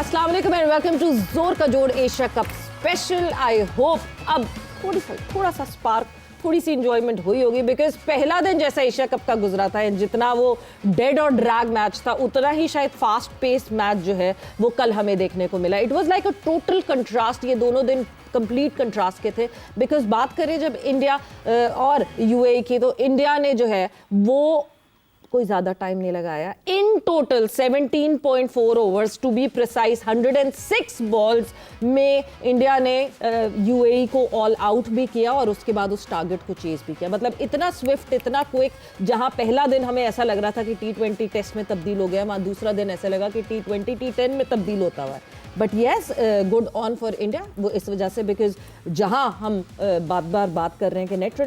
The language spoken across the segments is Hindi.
अस्सलाम वालेकुम एंड वेलकम टू जोर का जोड़ Asia cup special. I hope अब थोड़ा सा स्पार्क, थोड़ी सी इंजॉयमेंट हुई होगी, बिकॉज पहला दिन जैसा एशिया कप का गुजरा था, जितना वो डेड और ड्रैग मैच था, उतना ही शायद फास्ट पेस मैच जो है वो कल हमें देखने को मिला। It was like a total contrast. ये दोनों दिन कंप्लीट कंट्रास्ट के थे, बिकॉज बात करें जब इंडिया और यूएई की, तो इंडिया ने जो है वो कोई ज्यादा टाइम नहीं लगाया। In total 17.4 overs to be precise, 106 balls में इंडिया ने यूएई को ऑल आउट भी किया और उसके बाद उस टारगेट को चेज भी किया। मतलब इतना स्विफ्ट, इतना क्विक। जहां पहला दिन हमें ऐसा लग रहा था कि T20 टेस्ट में तब्दील हो गया, वहां दूसरा दिन ऐसा लगा कि T20 T10 में तब्दील होता हुआ है। But yes, good on for India, वो इस वजह से बिकॉज जहां हम बात कर रहे हैं कि नेट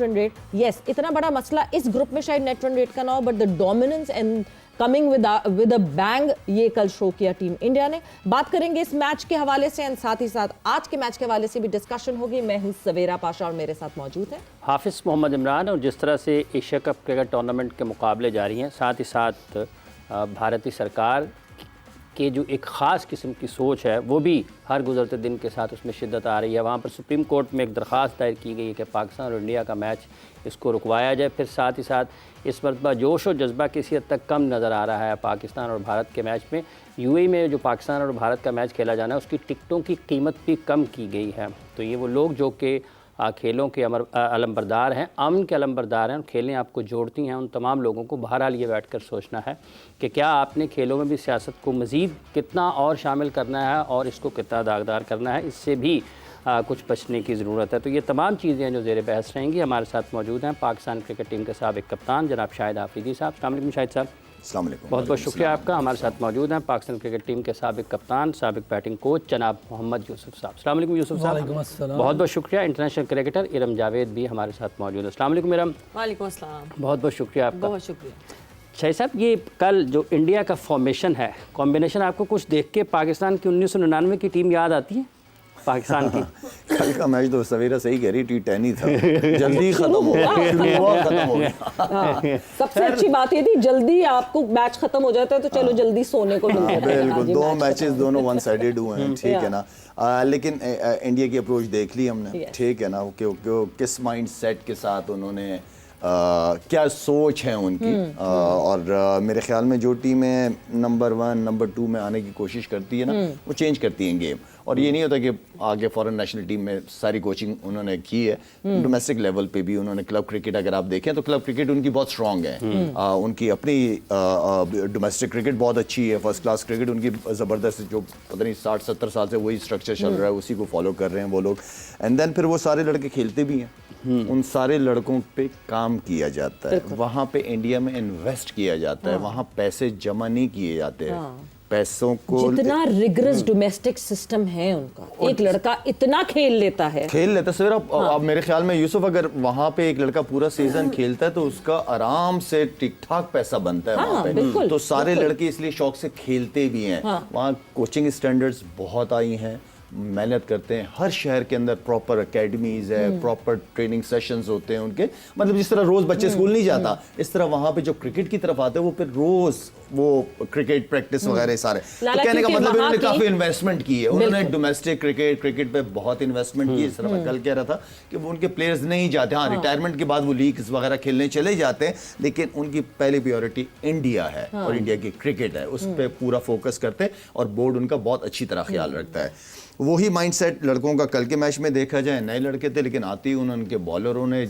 रन रेट, येस, इतना बड़ा मसला इस ग्रुप में शायद नेट रन रेट का ना हो, but the dominance and coming with a bang, ये कल शो किया टीम इंडिया ने। बात करेंगे इस मैच के हवाले से एंड साथ ही साथ आज के मैच के हवाले से भी डिस्कशन होगी। मैं हूं सवेरा पाशा और मेरे साथ मौजूद है हाफिज मोहम्मद इमरान। और जिस तरह से एशिया कप क्रिकेट टूर्नामेंट के मुकाबले जारी हैं, साथ ही साथ भारतीय सरकार के जो एक ख़ास किस्म की सोच है वो भी हर गुजरते दिन के साथ उसमें शिद्दत आ रही है। वहाँ पर सुप्रीम कोर्ट में एक दरख्वास्त दायर की गई है कि पाकिस्तान और इंडिया का मैच इसको रुकवाया जाए। फिर साथ ही साथ इस मरतबा जोश और जज्बा किसी हद तक कम नज़र आ रहा है पाकिस्तान और भारत के मैच में। यूएई में जो पाकिस्तान और भारत का मैच खेला जाना है उसकी टिकटों की कीमत भी कम की गई है। तो ये वो लोग जो कि खेलों के अलंबरदार हैं, अमन के अलंबरदार हैं, खेलें आपको जोड़ती हैं, उन तमाम लोगों को बहरहाल ये बैठ कर सोचना है कि क्या आपने खेलों में भी सियासत को मज़ीद कितना और शामिल करना है और इसको कितना दागदार करना है, इससे भी कुछ बचने की ज़रूरत है। तो ये तमाम चीज़ें हैं जो ज़ेर बहस रहेंगी। हमारे साथ मौजूद हैं पाकिस्तान क्रिकेट टीम के साबिक़ कप्तान जनाब शाहिद आफरीदी साहब। अस्सलाम वालेकुम शाहिद साहब। अस्सलाम वालेकुम। बहुत बहुत शुक्रिया आपका। हमारे साथ मौजूद हैं पाकिस्तान क्रिकेट टीम के साबिक़ कप्तान, साबिक़ बैटिंग कोच जनाब मोहम्मद यूसुफ साहब। अस्सलाम वालेकुम यूसुफ साहब। बहुत बहुत शुक्रिया। इंटरनेशनल क्रिकेटर इरम जावेद भी हमारे साथ मौजूद है। अस्सलाम वालेकुम इरम। वालेकुम अस्सलाम। बहुत बहुत शुक्रिया आपका। बहुत शुक्रिया शाहिद साहब। ये कल जो इंडिया का फॉर्मेशन है, कॉम्बिनेशन, आपको कुछ देख के पाकिस्तान की 1999 की टीम याद आती है पाकिस्तान की? कल का मैच तो सवेरा सही कह रही, T10 ही था, जल्दी खत्म हो गया। सबसे अच्छी बात ये थी, जल्दी आपको मैच खत्म हो जाता है तो चलो जल्दी सोने को मिल जाता है। बिल्कुल, दो मैचेस दोनों वन साइडेड हुए हैं, ठीक है ना। लेकिन इंडिया की अप्रोच देख ली हमने, ठीक है ना, कि किस माइंड सेट के साथ उन्होंने क्या सोच है उनकी। और मेरे ख्याल में जो टीमें नंबर 1 नंबर 2 में आने की कोशिश करती है ना, वो चेंज करती हैं गेम। और ये नहीं होता कि आगे फॉरेन नेशनल टीम में सारी कोचिंग उन्होंने की है, डोमेस्टिक लेवल पे भी उन्होंने क्लब क्रिकेट, अगर आप देखें तो क्लब क्रिकेट उनकी बहुत स्ट्रांग है। उनकी अपनी डोमेस्टिक क्रिकेट बहुत अच्छी है, फर्स्ट क्लास क्रिकेट उनकी ज़बरदस्त, जो पता नहीं 60-70 साल से वही स्ट्रक्चर चल रहा है, उसी को फॉलो कर रहे हैं वो लोग। एंड देन फिर वो सारे लड़के खेलते भी हैं, उन सारे लड़कों पे काम किया जाता है, वहाँ पे इंडिया में इन्वेस्ट किया जाता है, वहाँ पैसे जमा नहीं किए जाते हैं। पैसों को जितना रिगरस डोमेस्टिक सिस्टम है उनका, एक लड़का इतना खेल लेता है सवेरा। अब मेरे ख्याल में यूसुफ, अगर वहाँ पे एक लड़का पूरा सीजन खेलता है तो उसका आराम से ठीक ठाक पैसा बनता है वहाँ पे। तो सारे लड़के इसलिए शौक से खेलते भी हैं। वहाँ कोचिंग स्टैंडर्ड्स बहुत आई हैं, मेहनत करते हैं। हर शहर के अंदर प्रॉपर एकेडमीज है, प्रॉपर ट्रेनिंग सेशंस होते हैं उनके। मतलब जिस तरह रोज बच्चे स्कूल नहीं जाता, इस तरह वहाँ पे जो क्रिकेट की तरफ आते हैं वो फिर रोज वो क्रिकेट प्रैक्टिस वगैरह सारे। तो कहने का मतलब उन्होंने काफी इन्वेस्टमेंट की है, उन्होंने डोमेस्टिक क्रिकेट पे बहुत इन्वेस्टमेंट की। इस तरह मैं कल कह रहा था कि वो उनके प्लेयर्स नहीं जाते, हाँ रिटायरमेंट के बाद वो लीग्स वगैरह खेलने चले जाते हैं, लेकिन उनकी पहली प्रायोरिटी इंडिया है और इंडिया की क्रिकेट है, उस पर पूरा फोकस करते हैं और बोर्ड उनका बहुत अच्छी तरह ख्याल रखता है। वही माइंडसेट लड़कों का कल के मैच में देखा जाए, नए लड़के थे लेकिन आते ही उनके बॉलरों ने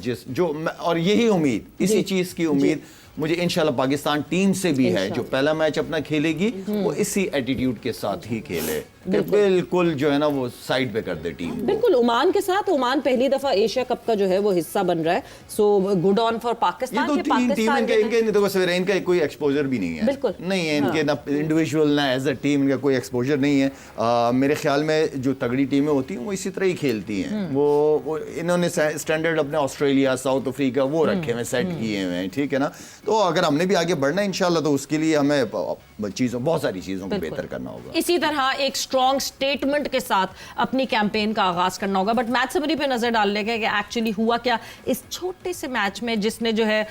और यही उम्मीद, इसी चीज की उम्मीद मुझे इंशाल्लाह पाकिस्तान टीम से भी है, जो पहला मैच अपना खेलेगी वो इसी एटीट्यूड के साथ ही खेले, बिल्कुल जो है ना वो साइड पे कर दे टीम। बिल्कुल, ओमान के साथ, ओमान पहली दफा एशिया कप का जो है वो हिस्सा बन रहा है। So good on for Pakistan. ये तो टीम इनके देखो सवेरा, इनका कोई एक्सपोजर भी नहीं है, बिल्कुल नहीं है इनके, ना इंडिविजुअल ना एज अ टीम इनका कोई एक्सपोजर नहीं है। मेरे ख्याल में जो तगड़ी टीमें होती हैं वो इसी तरह ही खेलती हैं। वो इन्होंने स्टैंडर्ड अपने ऑस्ट्रेलिया, साउथ अफ्रीका वो रखे हुए, सेट किए हुए हैं, ठीक है ना। तो अगर हमने भी आगे बढ़ना है इंशाल्लाह, तो उसके लिए हमें बहुत सारी चीज़ों को बेहतर करना होगा। इसी तरह एक स्ट्रॉन्ग स्टेटमेंट के साथ अपनी कैंपेन का आगाज करना होगा। बट मैच समरी पे नजर डाल लेंगे कि एक्चुअली हुआ क्या इस छोटे से मैच में, जिसने जो है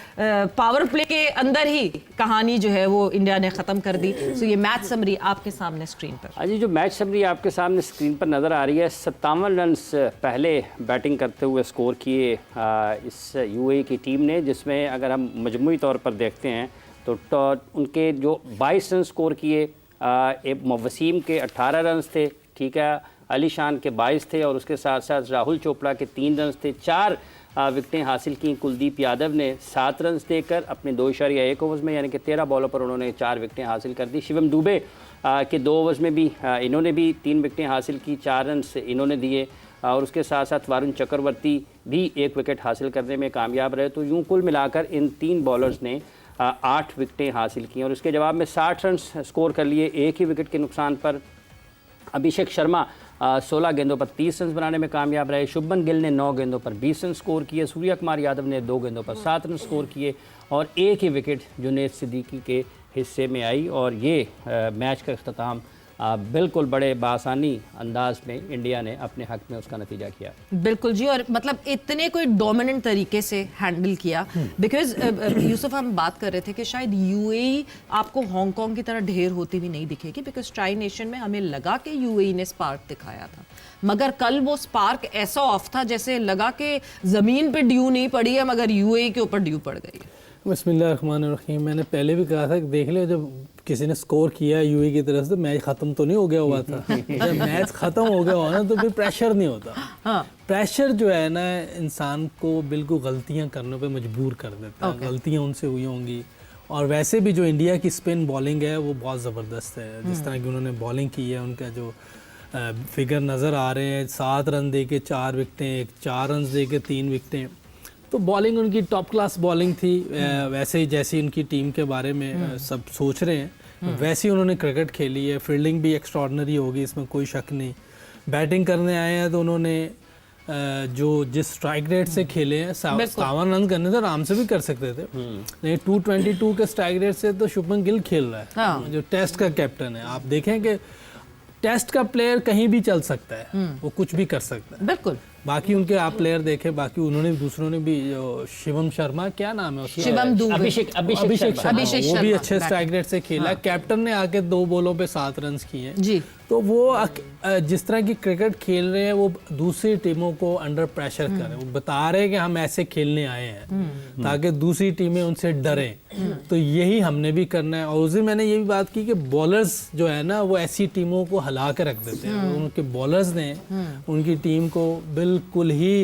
पावर प्ले के अंदर ही कहानी जो है वो इंडिया ने खत्म कर दी। सो ये मैच समरी आपके सामने स्क्रीन पर। अजी जो मैच समरी आपके सामने स्क्रीन पर नज़र आ रही है, 57 रन पहले बैटिंग करते हुए स्कोर किए इस यूएई की टीम ने, जिसमें अगर हम मजमूई तौर पर देखते हैं तो उनके जो 22 रन स्कोर किए, वसीम के 18 रन थे, ठीक है, अली शान के 22 थे और उसके साथ साथ राहुल चोपड़ा के 3 रन थे। 4 विकेटें हासिल की कुलदीप यादव ने 7 रन देकर अपने 2.1 ओवर्स में, यानी कि 13 बॉलों पर उन्होंने 4 विकेटें हासिल कर दी। शिवम दुबे के 2 ओवर्स में भी इन्होंने भी 3 विकेटें हासिल की, 4 रन इन्होंने दिए और उसके साथ साथ वरुण चक्रवर्ती भी 1 विकेट हासिल करने में कामयाब रहे। तो यूँ कुल मिलाकर इन 3 बॉलर्स ने 8 विकेटें हासिल की और उसके जवाब में 60 रन स्कोर कर लिए एक ही विकेट के नुकसान पर। अभिषेक शर्मा 16 गेंदों पर 30 रन बनाने में कामयाब रहे। शुभमन गिल ने 9 गेंदों पर 20 रन स्कोर किए। सूर्य कुमार यादव ने 2 गेंदों पर 7 रन स्कोर किए और एक ही विकेट जुनैद सिद्दीकी के हिस्से में आई और ये मैच का इख्तिताम बिल्कुल बड़े बासानी अंदाज में इंडिया ने अपने हक में उसका नतीजा किया। बिल्कुल जी, और मतलब इतने कोई डोमिनेंट तरीके से हैंडल किया। बिकॉज यूसुफ हम बात कर रहे थे कि शायद यूएई आपको हांगकांग की तरह ढेर होती भी नहीं दिखेगी, बिकॉज ट्राई नेशन में हमें लगा कि यूएई ने स्पार्क दिखाया था, मगर कल वो स्पार्क ऐसा ऑफ था जैसे लगा कि ज़मीन पे ड्यू नहीं पड़ी है मगर यूएई के ऊपर ड्यू पड़ गई। बिस्मिल्लाहिर्रहमानिर्रहीम। मैंने पहले भी कहा था कि देख ले, जब किसी ने स्कोर किया यूएई की तरफ से, मैच ख़त्म तो नहीं हो गया हुआ था। जब मैच ख़त्म हो गया हो ना तो फिर प्रेशर नहीं होता। हाँ। प्रेशर जो है ना इंसान को बिल्कुल गलतियां करने पे मजबूर कर देता है। गलतियां उनसे हुई होंगी और वैसे भी जो इंडिया की स्पिन बॉलिंग है वो बहुत ज़बरदस्त है। जिस तरह की उन्होंने बॉलिंग की है, उनका जो फिगर नज़र आ रहे हैं, 7 रन दे के 4 विकटें, 4 रन दे के 3 विकटें, तो बॉलिंग उनकी टॉप क्लास बॉलिंग थी। वैसे ही जैसी उनकी टीम के बारे में सब सोच रहे हैं वैसे ही उन्होंने क्रिकेट खेली है। फील्डिंग भी एक्स्ट्रॉर्डनरी होगी, इसमें कोई शक नहीं। बैटिंग करने आए हैं तो उन्होंने जो जिस स्ट्राइक रेट से खेले हैं, 57 रन करने तो आराम से भी कर सकते थे, लेकिन 222 के स्ट्राइक रेट से तो शुभमन गिल खेल रहा है। हाँ। जो टेस्ट का कैप्टन है, आप देखें कि टेस्ट का प्लेयर कहीं भी चल सकता है, वो कुछ भी कर सकता है। बिल्कुल। बाकी उनके आप प्लेयर देखें, बाकी उन्होंने दूसरों ने भी, जो शिवम शर्मा, क्या नाम है उसका, शिवम दुबे, अभिषेक शर्मा, वो भी अच्छे स्ट्राइक रेट से खेला। हाँ। कैप्टन ने आके 2 बॉलों पे 7 रन किए जी। तो वो जिस तरह की क्रिकेट खेल रहे हैं वो दूसरी टीमों को अंडर प्रेशर कर रहे हैं। वो बता रहे हैं कि हम ऐसे खेलने आए हैं ताकि दूसरी टीमें उनसे डरें। तो यही हमने भी करना है। और उस दिन मैंने ये भी बात की कि बॉलर्स जो है ना वो ऐसी टीमों को हिला के रख देते हैं। उनके बॉलर्स ने उनकी टीम को बिल्कुल ही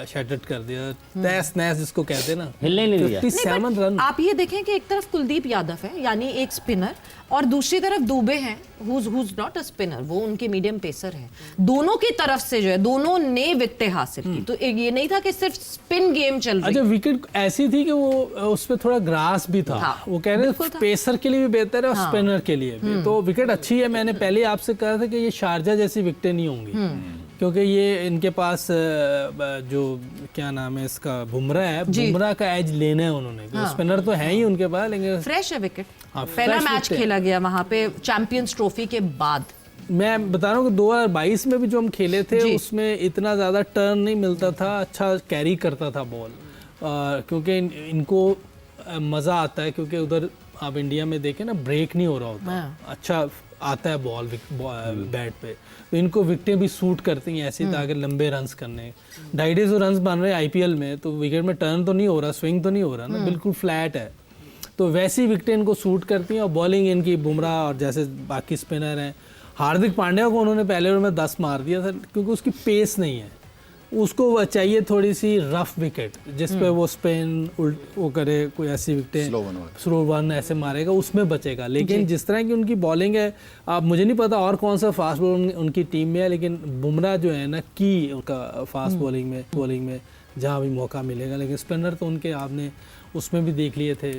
शैटर्ड कर दिया, तहस नहस जिसको कहते हैं ना, हिलने नहीं दिया। 57 रन। आप ये देखें कि एक तरफ कुलदीप यादव है यानी एक स्पिनर, और दूसरी तरफ दुबे हैं who's नॉट अ स्पिनर, वो उनके मीडियम पेसर हैं। दोनों की तरफ से जो है दोनों ने विकेटें हासिल की। तो ये नहीं था कि सिर्फ स्पिन गेम चल रही। अच्छा, विकेट ऐसी थी कि वो उस पे थोड़ा ग्रास भी था। हाँ, वो कह रहे थे पेसर के लिए भी बेहतर है और स्पिनर के लिए भी। तो विकेट अच्छी है। मैंने पहले आपसे कहा था कि ये शारजा जैसी विकेटें नहीं होंगी क्योंकि ये इनके पास जो क्या नाम है इसका, बुमराह है, बुमराह का एज लेना है उन्होंने। स्पिनर तो है ही उनके पास, लेकिन फ्रेश है विकेट। हाँ, पहला मैच खेला गया वहां पे चैंपियंस ट्रॉफी के बाद। मैं बता रहा हूँ कि 2022 में भी जो हम खेले थे उसमें इतना ज़्यादा टर्न नहीं मिलता था, अच्छा कैरी करता था बॉल, क्योंकि इनको मज़ा आता है क्योंकि उधर आप इंडिया में देखें ना ब्रेक नहीं हो रहा होता, अच्छा आता है बॉल बैट पे, तो इनको विकेटें भी सूट करती हैं ऐसी ताकि लंबे रन्स करने। 250 रन्स बन रहे हैं आईपीएल में, तो विकेट में टर्न तो नहीं हो रहा, स्विंग तो नहीं हो रहा ना, बिल्कुल फ्लैट है। तो वैसी विकेटें इनको सूट करती हैं। और बॉलिंग इनकी बुमराह और जैसे बाकी स्पिनर हैं, हार्दिक पांड्या को उन्होंने पहले ओवर में 10 मार दिया था क्योंकि उसकी पेस नहीं है, उसको चाहिए थोड़ी सी रफ विकेट जिस पे वो स्पिन वो करे, कोई ऐसी विकेटें स्लो वन ऐसे मारेगा, उसमें बचेगा। लेकिन जिस तरह की उनकी बॉलिंग है, आप मुझे नहीं पता और कौन सा फास्ट बॉलर उनकी टीम में है, लेकिन बुमराह जो है ना की उनका फास्ट बॉलिंग में जहाँ भी मौका मिलेगा। लेकिन स्पिनर तो उनके आपने उसमें भी देख लिए थे,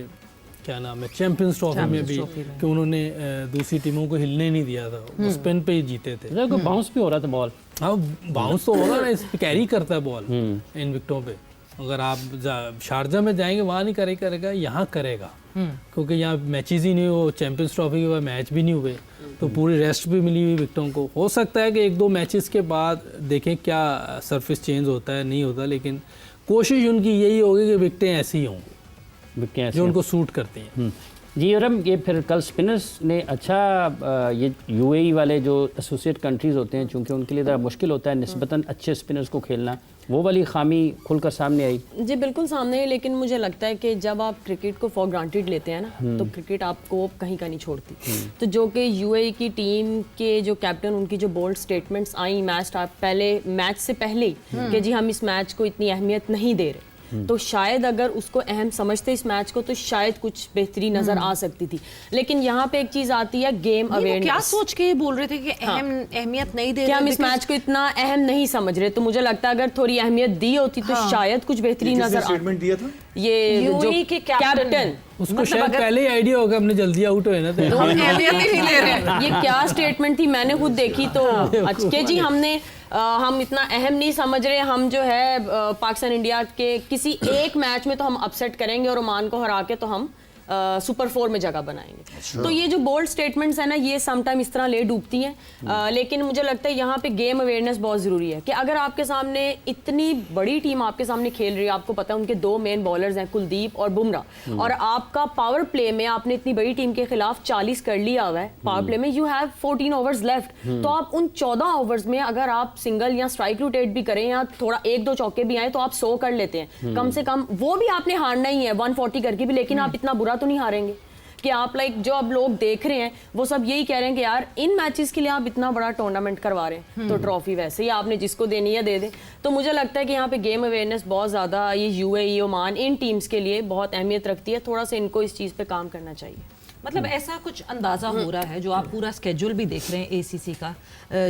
क्या नाम है, चैंपियंस ट्रॉफी में भी, कि उन्होंने दूसरी टीमों को हिलने नहीं दिया था, वो स्पिन पे ही जीते थे। बाउंस भी हो रहा था बॉल। हाँ, बाउंस तो होगा ना, इस पे कैरी करता है बॉल इन विकेटों पे। अगर आप शारजा में जाएंगे वहाँ नहीं करेगा, यहाँ करेगा, क्योंकि यहाँ मैचेस ही नहीं हुए, चैंपियंस ट्रॉफी के बाद मैच भी नहीं हुए, तो पूरी रेस्ट भी मिली हुई विकेटों को। हो सकता है कि 1-2 मैचेस के बाद देखें क्या सरफेस चेंज होता है नहीं होता, लेकिन कोशिश उनकी यही होगी कि विकेटें ऐसी हों जो उनको सूट करती हैं। जी और ये फिर कल स्पिनर्स ने अच्छा, ये यूएई वाले जो एसोसिएट कंट्रीज़ होते हैं, चूँकि उनके लिए ज़रा मुश्किल होता है निस्बतन अच्छे स्पिनर्स को खेलना, वो वाली खामी खुलकर सामने आई। जी बिल्कुल सामने है, लेकिन मुझे लगता है कि जब आप क्रिकेट को फॉर ग्रांटेड लेते हैं ना, तो क्रिकेट आपको कहीं का नहीं छोड़ती। तो जो कि यूएई की टीम के जो कैप्टन, उनकी जो बोल्ड स्टेटमेंट्स आई मैच से पहले कि जी हम इस मैच को इतनी अहमियत नहीं दे रहे, तो शायद अगर उसको अहम समझते इस मैच को तो शायद कुछ बेहतरी नजर आ सकती थी। लेकिन यहाँ पे एक चीज आती है गेम अवेयरनेस। क्या सोच के ये बोल रहे थे कि अहमियत नहीं दे रहे, हम इस मैच को इतना अहम नहीं समझ रहे, तो मुझे लगता है अगर थोड़ी अहमियत दी होती तो शायद कुछ बेहतरी नजर आ। स्टेटमेंट दिया था ये यूएई के कैप्टन उसको शायद पहले ही आइडिया होगा अपने जल्दी आउट हुए ना, तो अहमियत ही नहीं ले रहे। ये क्या स्टेटमेंट थी, मैंने खुद देखी तो अच्छे जी हम इतना अहम नहीं समझ रहे, हम जो है पाकिस्तान इंडिया के किसी एक मैच में तो हम अपसेट करेंगे और ओमान को हरा के तो हम सुपर 4 में जगह बनाएंगे। तो ये जो बोल्ड स्टेटमेंट्स है ना, ये समटाइम इस तरह ले डूबती हैं, लेकिन मुझे लगता है यहाँ पे गेम अवेयरनेस बहुत ज़रूरी है कि अगर आपके सामने इतनी बड़ी टीम आपके सामने खेल रही है, आपको पता है उनके 2 मेन बॉलर्स हैं कुलदीप और बुमराह, और आपका पावर प्ले में आपने इतनी बड़ी टीम के खिलाफ 40 कर लिया हुआ है पावर प्ले में, यू हैव 14 ओवर्स लेफ्ट, तो आप उन 14 ओवर्स में अगर आप सिंगल या स्ट्राइक रोटेट भी करें या थोड़ा 1-2 चौके भी आए तो आप 100 कर लेते हैं कम से कम। वो भी आपने हारना ही है 140 करके भी, लेकिन आप इतना बुरा तो नहीं हारेंगे कि आप जो अब लोग देख रहे हैं वो सब यही कह रहे हैं कि यार इन मैचेस के लिए आप इतना बड़ा टूर्नामेंट करवा रहे हैं तो ट्रॉफी वैसे ही आपने जिसको देनी है दे दे। तो मुझे लगता है कि यहाँ पे गेम अवेयरनेस बहुत ज़्यादा ये यूएई, ओमान, इन टीम्स के लिए बहुत अहमियत रखती है, थोड़ा सा इनको इस चीज़ पे काम करना चाहिए। मतलब ऐसा कुछ अंदाजा हो रहा है, जो आप पूरा स्केड्यूल भी देख रहे हैं एसीसी का,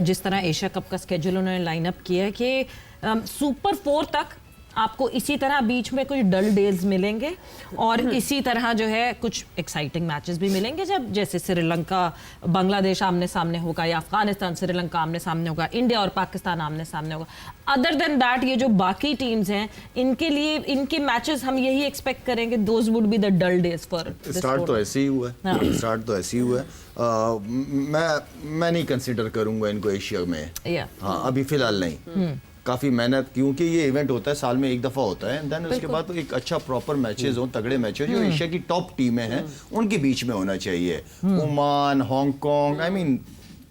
जिस तरह एशिया कप का स्केड्यूल उन्होंने लाइनअप किया है कि सुपर 4 तक आपको इसी तरह बीच में कुछ डल डेज मिलेंगे और इसी तरह जो है कुछ एक्साइटिंग मैचेस भी मिलेंगे, जब जैसे श्रीलंका बांग्लादेश आमने सामने होगा या अफगानिस्तान श्रीलंका आमने सामने होगा, इंडिया और पाकिस्तान आमने सामने होगा। अदर देन दैट ये जो बाकी टीम्स हैं इनके लिए इनके मैचेस हम यही एक्सपेक्ट करेंगे, those would be the dull days for start तो ऐसे ही हुआ है, स्टार्ट तो ऐसे ही हुआ है। मैं नहीं कंसीडर करूंगा इनको एशिया में, हाँ अभी फिलहाल नहीं। काफ़ी मेहनत, क्योंकि ये इवेंट होता है साल में एक दफ़ा होता है, देन उसके बाद तो एक अच्छा प्रॉपर मैचेस हो, तगड़े मैचेस जो एशिया की टॉप टीमें हैं उनके बीच में होना चाहिए। ओमान, हांगकांग, आई मीन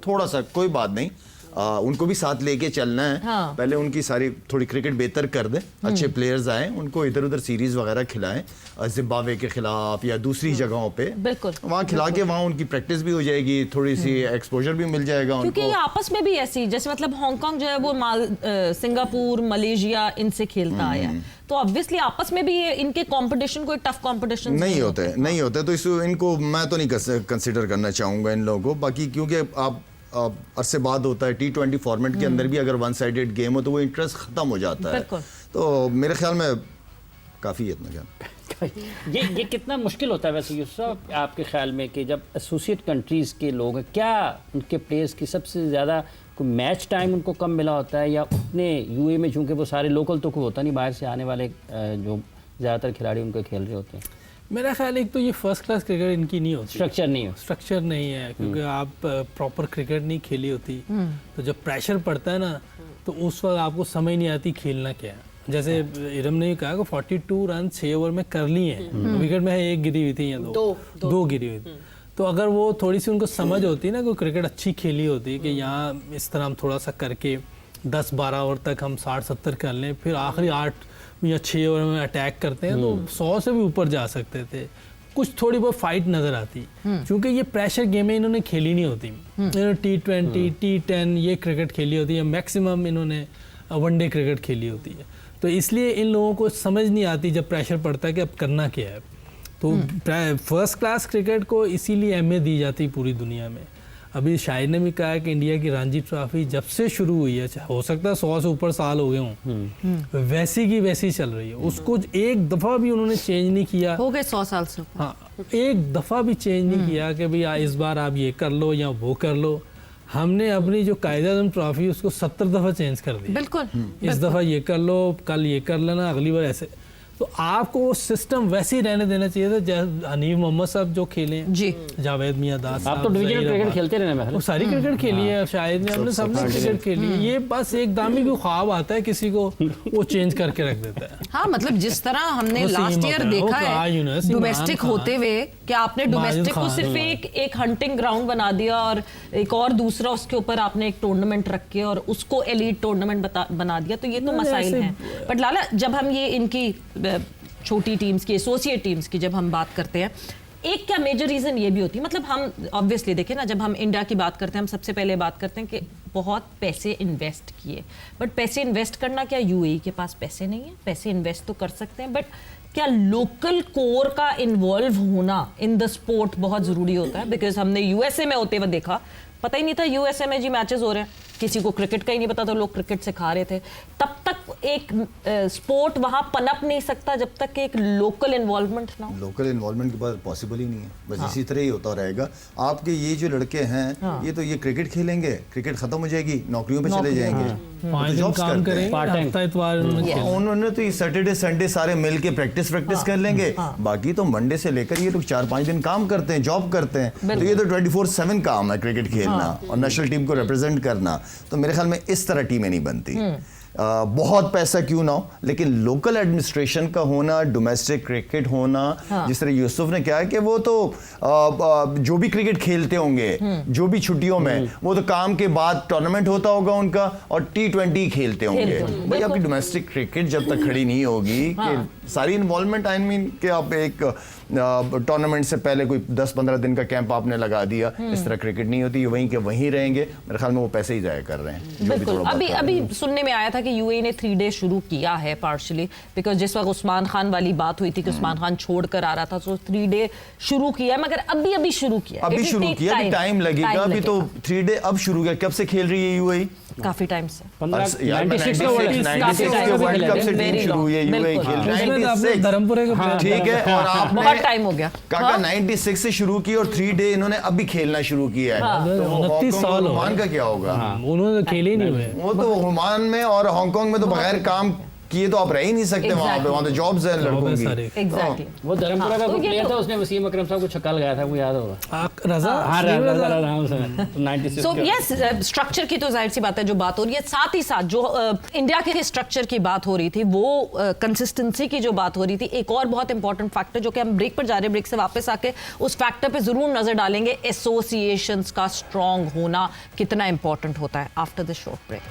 थोड़ा सा कोई बात नहीं, उनको भी साथ लेके चलना है। हाँ। पहले उनकी सारी थोड़ी क्रिकेट बेहतर कर दे, अच्छे प्लेयर्स आए, उनको इधर उधर सीरीज वगैरह खिलाएं, जिम्बाब्वे के खिलाफ या दूसरी जगहों पे वहाँ खिला के वहाँ उनकी प्रैक्टिस भी हो जाएगी, थोड़ी सी एक्सपोजर भी मिल जाएगा उनको। क्योंकि ये आपस में भी ऐसी, जैसे मतलब हांगकांग जो है वो सिंगापुर, मलेशिया इनसे खेलता आया है, तो ऑब्वियसली आपस में भी इनके कंपटीशन कोई टफ कंपटीशन नहीं होते, तो इनको मैं तो नहीं कंसिडर करना चाहूँगा इन लोगों को। बाकी क्योंकि आप अरसे बाद होता है T20 फॉर्मेट के अंदर भी अगर वन साइडेड गेम हो तो वो इंटरेस्ट खत्म हो जाता है, तो मेरे ख्याल में काफ़ी है इतना। ये कितना मुश्किल होता है वैसे यूसुफ आपके ख्याल में कि जब एसोसिएट कंट्रीज़ के लोग हैं, क्या उनके प्लेयर्स की सबसे ज़्यादा कोई मैच टाइम उनको कम मिला होता है, या उतने यूए में चूँकि वो सारे लोकल तो कोई होता नहीं, बाहर से आने वाले जो ज़्यादातर खिलाड़ी उनको खेल रहे होते हैं? मेरा ख्याल एक तो ये फर्स्ट क्लास क्रिकेट इनकी नहीं होती, स्ट्रक्चर नहीं है, क्योंकि आप प्रॉपर क्रिकेट नहीं खेली होती, तो जब प्रेशर पड़ता है ना तो उस वक्त आपको समझ नहीं आती खेलना क्या है। जैसे इरम ने कहा कि 42 रन 6 ओवर में कर लिए हैं, विकेट में एक गिरी हुई थी या दो गिरी हुई थी, तो अगर वो थोड़ी सी उनको समझ होती ना कि क्रिकेट अच्छी खेली होती कि यहाँ इस तरह हम थोड़ा सा करके 10-12 ओवर तक हम 60-70 कर लें, फिर आखिरी 8 या 6 ओवर में अटैक करते हैं तो 100 से भी ऊपर जा सकते थे, कुछ थोड़ी बहुत फाइट नजर आती। क्योंकि ये प्रेशर गेमें इन्होंने खेली नहीं होती, इन्होंने T20, T10 ये क्रिकेट खेली होती है, मैक्सिमम इन्होंने वनडे क्रिकेट खेली होती है, तो इसलिए इन लोगों को समझ नहीं आती जब प्रेशर पड़ता है कि अब करना क्या है। तो फर्स्ट क्लास क्रिकेट को इसीलिए अहमियत दी जाती है पूरी दुनिया में। अभी शाहिद ने भी कहा है कि इंडिया की रणजी ट्रॉफी जब से शुरू हुई है, हो सकता है 100 से ऊपर साल हो गए हों, वैसी की वैसी चल रही है, उसको एक दफ़ा भी उन्होंने चेंज नहीं किया, हो गए 100 साल से। हाँ, एक दफ़ा भी चेंज नहीं किया कि भाई इस बार आप ये कर लो या वो कर लो, हमने अपनी जो कायद-ए-आज़म ट्रॉफी उसको 70 दफ़ा चेंज कर दी। बिल्कुल इस दफ़ा ये कर लो, कल ये कर लेना, अगली बार ऐसे। तो आपको वो सिस्टम वैसे ही रहने देना चाहिए था जैसे हनीफ मोहम्मद साहब जो खेले हैं, जी, जावेद मियाँदाद आप तो डिवीजनल क्रिकेट खेलते रहे ना, वो सारी क्रिकेट खेली है, शायद ने हमने सबने क्रिकेट खेली है। ये बस एक दामी को ख्वाब आता है किसी को, वो चेंज करके रख देता है। हाँ मतलब जिस तरह हमने वसीम लास्ट ईयर अकरम, देखा वो कहा यूनुस, है इमरान डोमेस्टिक खान, होते हुए कि आपने माजिद डोमेस्टिक को खान, सिर्फ एक हंटिंग ग्राउंड बना दिया और एक और दूसरा उसके ऊपर आपने एक टूर्नामेंट रख के और उसको एलीट टूर्नामेंट बना दिया, तो ये तो मसाइल हैं। बट लाला, जब हम ये इनकी छोटी टीम्स की, एसोसिएट टीम्स की जब हम बात करते हैं, एक क्या मेजर रीज़न ये भी होती है, मतलब हम ऑब्वियसली देखें ना, जब हम इंडिया की बात करते हैं हम सबसे पहले बात करते हैं कि बहुत पैसे इन्वेस्ट किए, बट पैसे इन्वेस्ट करना, क्या यूएई के पास पैसे नहीं है? पैसे इन्वेस्ट तो कर सकते हैं, बट क्या लोकल कोर का इन्वॉल्व होना इन द स्पोर्ट बहुत ज़रूरी होता है? बिकॉज हमने यूएसए में होते हुए देखा, पता ही नहीं था यूएसए में जी मैचेस हो रहे हैं, किसी को क्रिकेट का ही नहीं पता था, लोग क्रिकेट सिखा रहे थे। तब तक एक स्पोर्ट वहाँ पनप नहीं सकता जब तक एक लोकल इन्वॉल्वमेंट ना हो। लोकल इन्वॉल्वमेंट के बाद पॉसिबल ही नहीं है, बस इसी तरह ही होता रहेगा। आपके ये जो लड़के हैं ये तो ये क्रिकेट खेलेंगे, क्रिकेट खत्म हो जाएगी, नौकरियों पे चले जाएंगे, जॉब्स काम करेंगे। उन्होंने तो ये सैटरडे संडे सारे मिल के प्रैक्टिस कर लेंगे, बाकी तो मंडे से लेकर ये लोग 4-5 दिन काम करते हैं, जॉब करते हैं। तो ये तो 24/7 काम है क्रिकेट खेलना और नेशनल टीम को रिप्रेजेंट करना। तो मेरे ख्याल में इस तरह टीमें नहीं बनती। बहुत पैसा क्यों ना हो, लेकिन लोकल एडमिनिस्ट्रेशन का होना, डोमेस्टिक क्रिकेट होना, जिस तरह यूसुफ ने कहा कि वो तो जो भी क्रिकेट खेलते होंगे जो भी छुट्टियों में, वो तो काम के बाद टूर्नामेंट होता होगा उनका और T20 खेलते होंगे। भाई आपकी डोमेस्टिक क्रिकेट जब तक खड़ी नहीं होगी कि सारी इन्वॉल्वमेंट, आई मीन कि आप एक टूर्नामेंट से पहले कोई 10-15 दिन का कैंप आपने लगा दिया, इस तरह क्रिकेट नहीं होती, वहीं के वहीं रहेंगे। मेरे ख्याल में वो पैसे ही जाया कर रहे हैं। बिल्कुल। अभी सुनने में आया था कि यूएई ने 3 डे शुरू किया है पार्शली, बिकॉज जिस वक्त उस्मान खान वाली बात हुई थी कि उस्मान खान छोड़ कर आ रहा था, तो 3 डे शुरू किया है, मगर अभी शुरू किया, टाइम लगेगा। अभी तो 3 डे अब शुरू किया। कब से खेल रही है यूएई? काफी टाइम से 96 का वर्ल्ड कप से टीम शुरू हुई है यूएई खेल। धर्मपुरे ठीक है, और आपने बहुत टाइम हो गया काका 96 से शुरू की और 3 डे इन्होंने अभी खेलना शुरू किया है। तो 29 साल ओमान का क्या होगा? उन्होंने खेले ही नहीं हुए। वो तो ओमान में और हांगकांग में तो बगैर काम किए तो आप रह ही नहीं सकते वहाँ पे, वहाँ तो जॉब्स हैं लड़कों की। एग्जैक्टली। वो धर्मपुरा का कोई प्लेयर था, उसने वसीम अकरम साहब को छक्का लगाया था, वो याद होगा। रजा, रजा सो यस, स्ट्रक्चर की तो जाहिर सी बात है जो बात हो रही है, साथ ही साथ जो इंडिया के स्ट्रक्चर की बात हो रही थी, वो कंसिस्टेंसी की जो बात हो रही थी, एक और बहुत इंपॉर्टेंट फैक्टर जो कि हम ब्रेक पर जा रहे हैं, ब्रेक से वापस आके उस फैक्टर पे जरूर नजर डालेंगे, एसोसिएशंस का स्ट्रांग होना कितना इंपॉर्टेंट होता है। After the short break.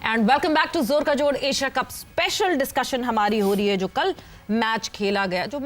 And welcome back to जोर का जोड़ एशिया कप स्पेशल डिस्कशन हमारी हो रही है। जो कल मैच खेला गया, तो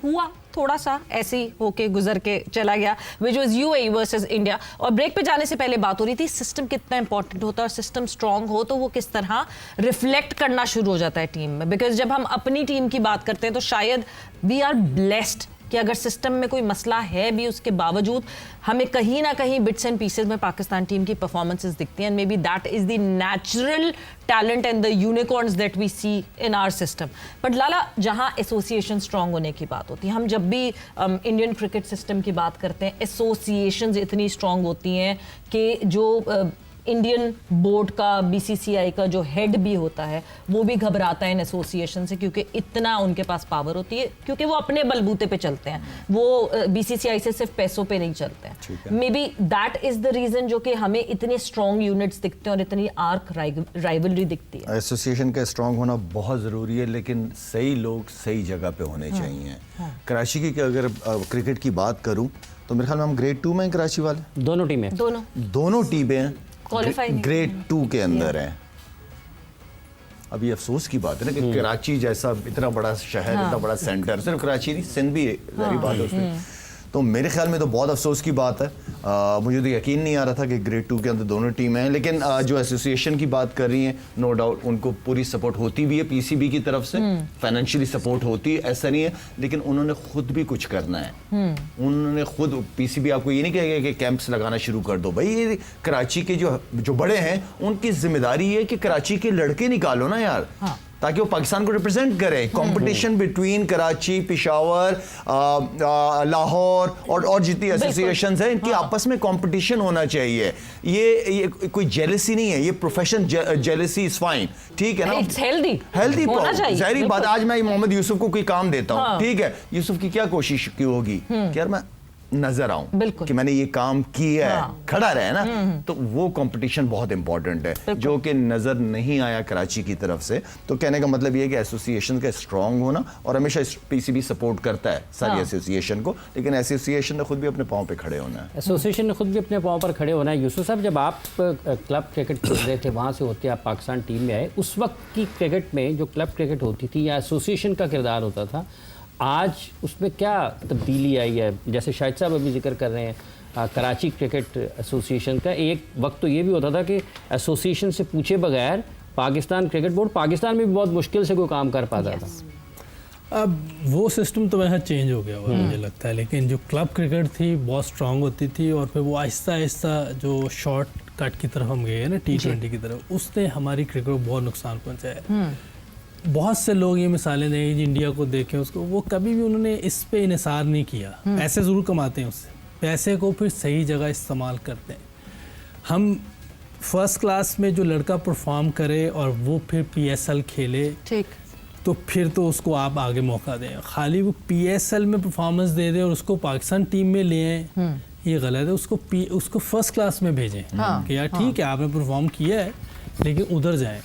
हुआ थोड़ा सा ऐसे ही होके गुजर के चला गया, which was UAE versus India. और ब्रेक पे जाने से पहले बात हो रही थी सिस्टम कितना इंपॉर्टेंट होता है, और सिस्टम स्ट्रांग हो तो वो किस तरह रिफ्लेक्ट करना शुरू हो जाता है टीम में। बिकॉज जब हम अपनी टीम की बात करते हैं तो शायद वी आर ब्लेस्ड कि अगर सिस्टम में कोई मसला है भी, उसके बावजूद हमें कहीं ना कहीं बिट्स एंड पीसेस में पाकिस्तान टीम की परफॉर्मेंसेस दिखती हैं, and may B that is the natural talent and the unicorns that we see in our system. But Lala, जहां एसोसिएशन स्ट्रांग होने की बात होती है, हम जब भी इंडियन क्रिकेट सिस्टम की बात करते हैं, एसोसिएशंस इतनी स्ट्रांग होती हैं कि जो इंडियन बोर्ड का, बीसीसीआई का जो हेड भी होता है, वो भी घबराता है इन एसोसिएशन से, क्योंकि इतना उनके पास पावर होती है, क्योंकि वो अपने बलबूते पे चलते हैं, वो बीसीसीआई से सिर्फ पैसों पे नहीं चलते हैं। May be that is the reason जो कि हमें इतने स्ट्रॉन्ग यूनिट्स दिखते हैं और इतनी आर्क राइवलरी दिखती है। एसोसिएशन का स्ट्रांग होना बहुत ज़रूरी है, लेकिन सही लोग सही जगह पे होने चाहिए। कराची की अगर क्रिकेट की बात करूँ तो मेरे ख्याल में हम ग्रेड 2 में हैं कराची वाले, दोनों टीमें हैं ग्रेड 2 के अंदर है। अभी अफसोस की बात है ना कि कराची जैसा इतना बड़ा शहर, इतना बड़ा सेंटर, सिर्फ कराची नहीं, सिंध भी जारी बात है उसमें, तो मेरे ख्याल में तो बहुत अफसोस की बात है। मुझे तो यकीन नहीं आ रहा था कि ग्रेड 2 के अंदर दोनों टीमें हैं, लेकिन जो एसोसिएशन की बात कर रही हैं, नो डाउट उनको पूरी सपोर्ट होती भी है पीसीबी की तरफ से, फाइनेंशियली सपोर्ट होती है, ऐसा नहीं है, लेकिन उन्होंने खुद भी कुछ करना है। उन्होंने खुद, पीसीबी आपको ये नहीं कहेगा कि कैंप्स लगाना शुरू कर दो, भाई ये कराची के जो बड़े हैं उनकी जिम्मेदारी है कि कराची के लड़के निकालो ना यार। ताकि वो पाकिस्तान को रिप्रेजेंट करे। कंपटीशन बिटवीन कराची, पेशावर, लाहौर और जितनी एसोसिएशंस हैं, इनकी आपस में कंपटीशन होना चाहिए। ये कोई जेलसी नहीं है, ये प्रोफेशन जेलसी इज फाइन, ठीक है ना, इट्स हेल्दी जाहिर बात। आज मैं मोहम्मद यूसुफ को कोई काम देता हूँ, ठीक है, यूसुफ की क्या कोशिश की होगी कि यार मैं नजर आऊं कि मैंने ये काम किया है, खड़ा रहे ना, तो वो कंपटीशन बहुत इंपॉर्टेंट है, जो कि नजर नहीं आया कराची की तरफ से। तो कहने का मतलब ये है कि एसोसिएशन का स्ट्रांग होना, और हमेशा पीसीबी सपोर्ट करता है सारी एसोसिएशन को, लेकिन एसोसिएशन ने खुद भी अपने पांव पे खड़े होना है। एसोसिएशन ने खुद भी अपने पांव पर खड़े होना है। यूसुफ साहब, जब आप क्लब क्रिकेट खेल रहे थे, वहाँ से होते आप पाकिस्तान टीम में आए, उस वक्त की क्रिकेट में जो क्लब क्रिकेट होती थी या एसोसिएशन का किरदार होता था, आज उसमें क्या तब्दीली आई है? जैसे शाहिद साहब अभी जिक्र कर रहे हैं कराची क्रिकेट एसोसिएशन का, एक वक्त तो ये भी होता था कि एसोसिएशन से पूछे बगैर पाकिस्तान क्रिकेट बोर्ड पाकिस्तान में भी बहुत मुश्किल से कोई काम कर पाता था। अब वो सिस्टम तो वहाँ चेंज हो गया हुआ मुझे लगता है, लेकिन जो क्लब क्रिकेट थी बहुत स्ट्रांग होती थी, और फिर वो आहिस्ता आहिस्ता जो शॉर्ट कट की तरफ हम गए ना, T20 की तरफ, उसने हमारी क्रिकेट को बहुत नुकसान पहुँचाया। बहुत से लोग ये मिसालें दें, इंडिया को देखें उसको, वो कभी भी उन्होंने इस पे इन्हिसार नहीं किया। पैसे ज़रूर कमाते हैं उससे, पैसे को फिर सही जगह इस्तेमाल करते हैं। हम फर्स्ट क्लास में जो लड़का परफॉर्म करे और वो फिर PSL खेले, ठीक, तो फिर तो उसको आप आगे मौका दें। खाली वो PSL में परफॉर्मेंस दे दें और उसको पाकिस्तान टीम में ले आए, ये गलत है। उसको फर्स्ट क्लास में भेजें कि यार ठीक है, आपने परफॉर्म किया है, लेकिन उधर जाएं।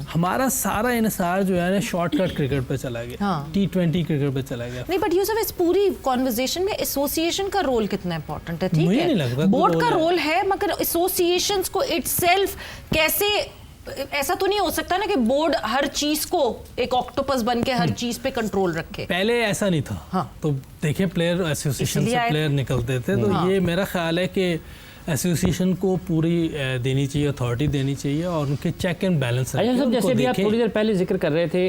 हमारा सारा इन्हिसार जो है ना शॉर्टकट क्रिकेट पे चला गया, T20 क्रिकेट पे चला गया। नहीं, बट यूसुफ, इस पूरी कॉन्वर्सेशन में एसोसिएशन का रोल कितना इंपॉर्टेंट है? ठीक मुझे है, नहीं लगता बोर्ड का रोल है, मगर एसोसिएशंस को इटसेल्फ कैसे, ऐसा तो नहीं हो सकता ना कि बोर्ड हर चीज को एक ऑक्टोपस बन के हर चीज पे कंट्रोल रखे। पहले ऐसा नहीं था। तो देखिए, प्लेयर एसोसिएशन से प्लेयर निकलते थे, तो ये मेरा ख्याल है कि एसोसिएशन को पूरी देनी चाहिए, अथॉरिटी देनी चाहिए, और उनके चेक एंड बैलेंस। जैसे भी आप थोड़ी देर पहले जिक्र कर रहे थे,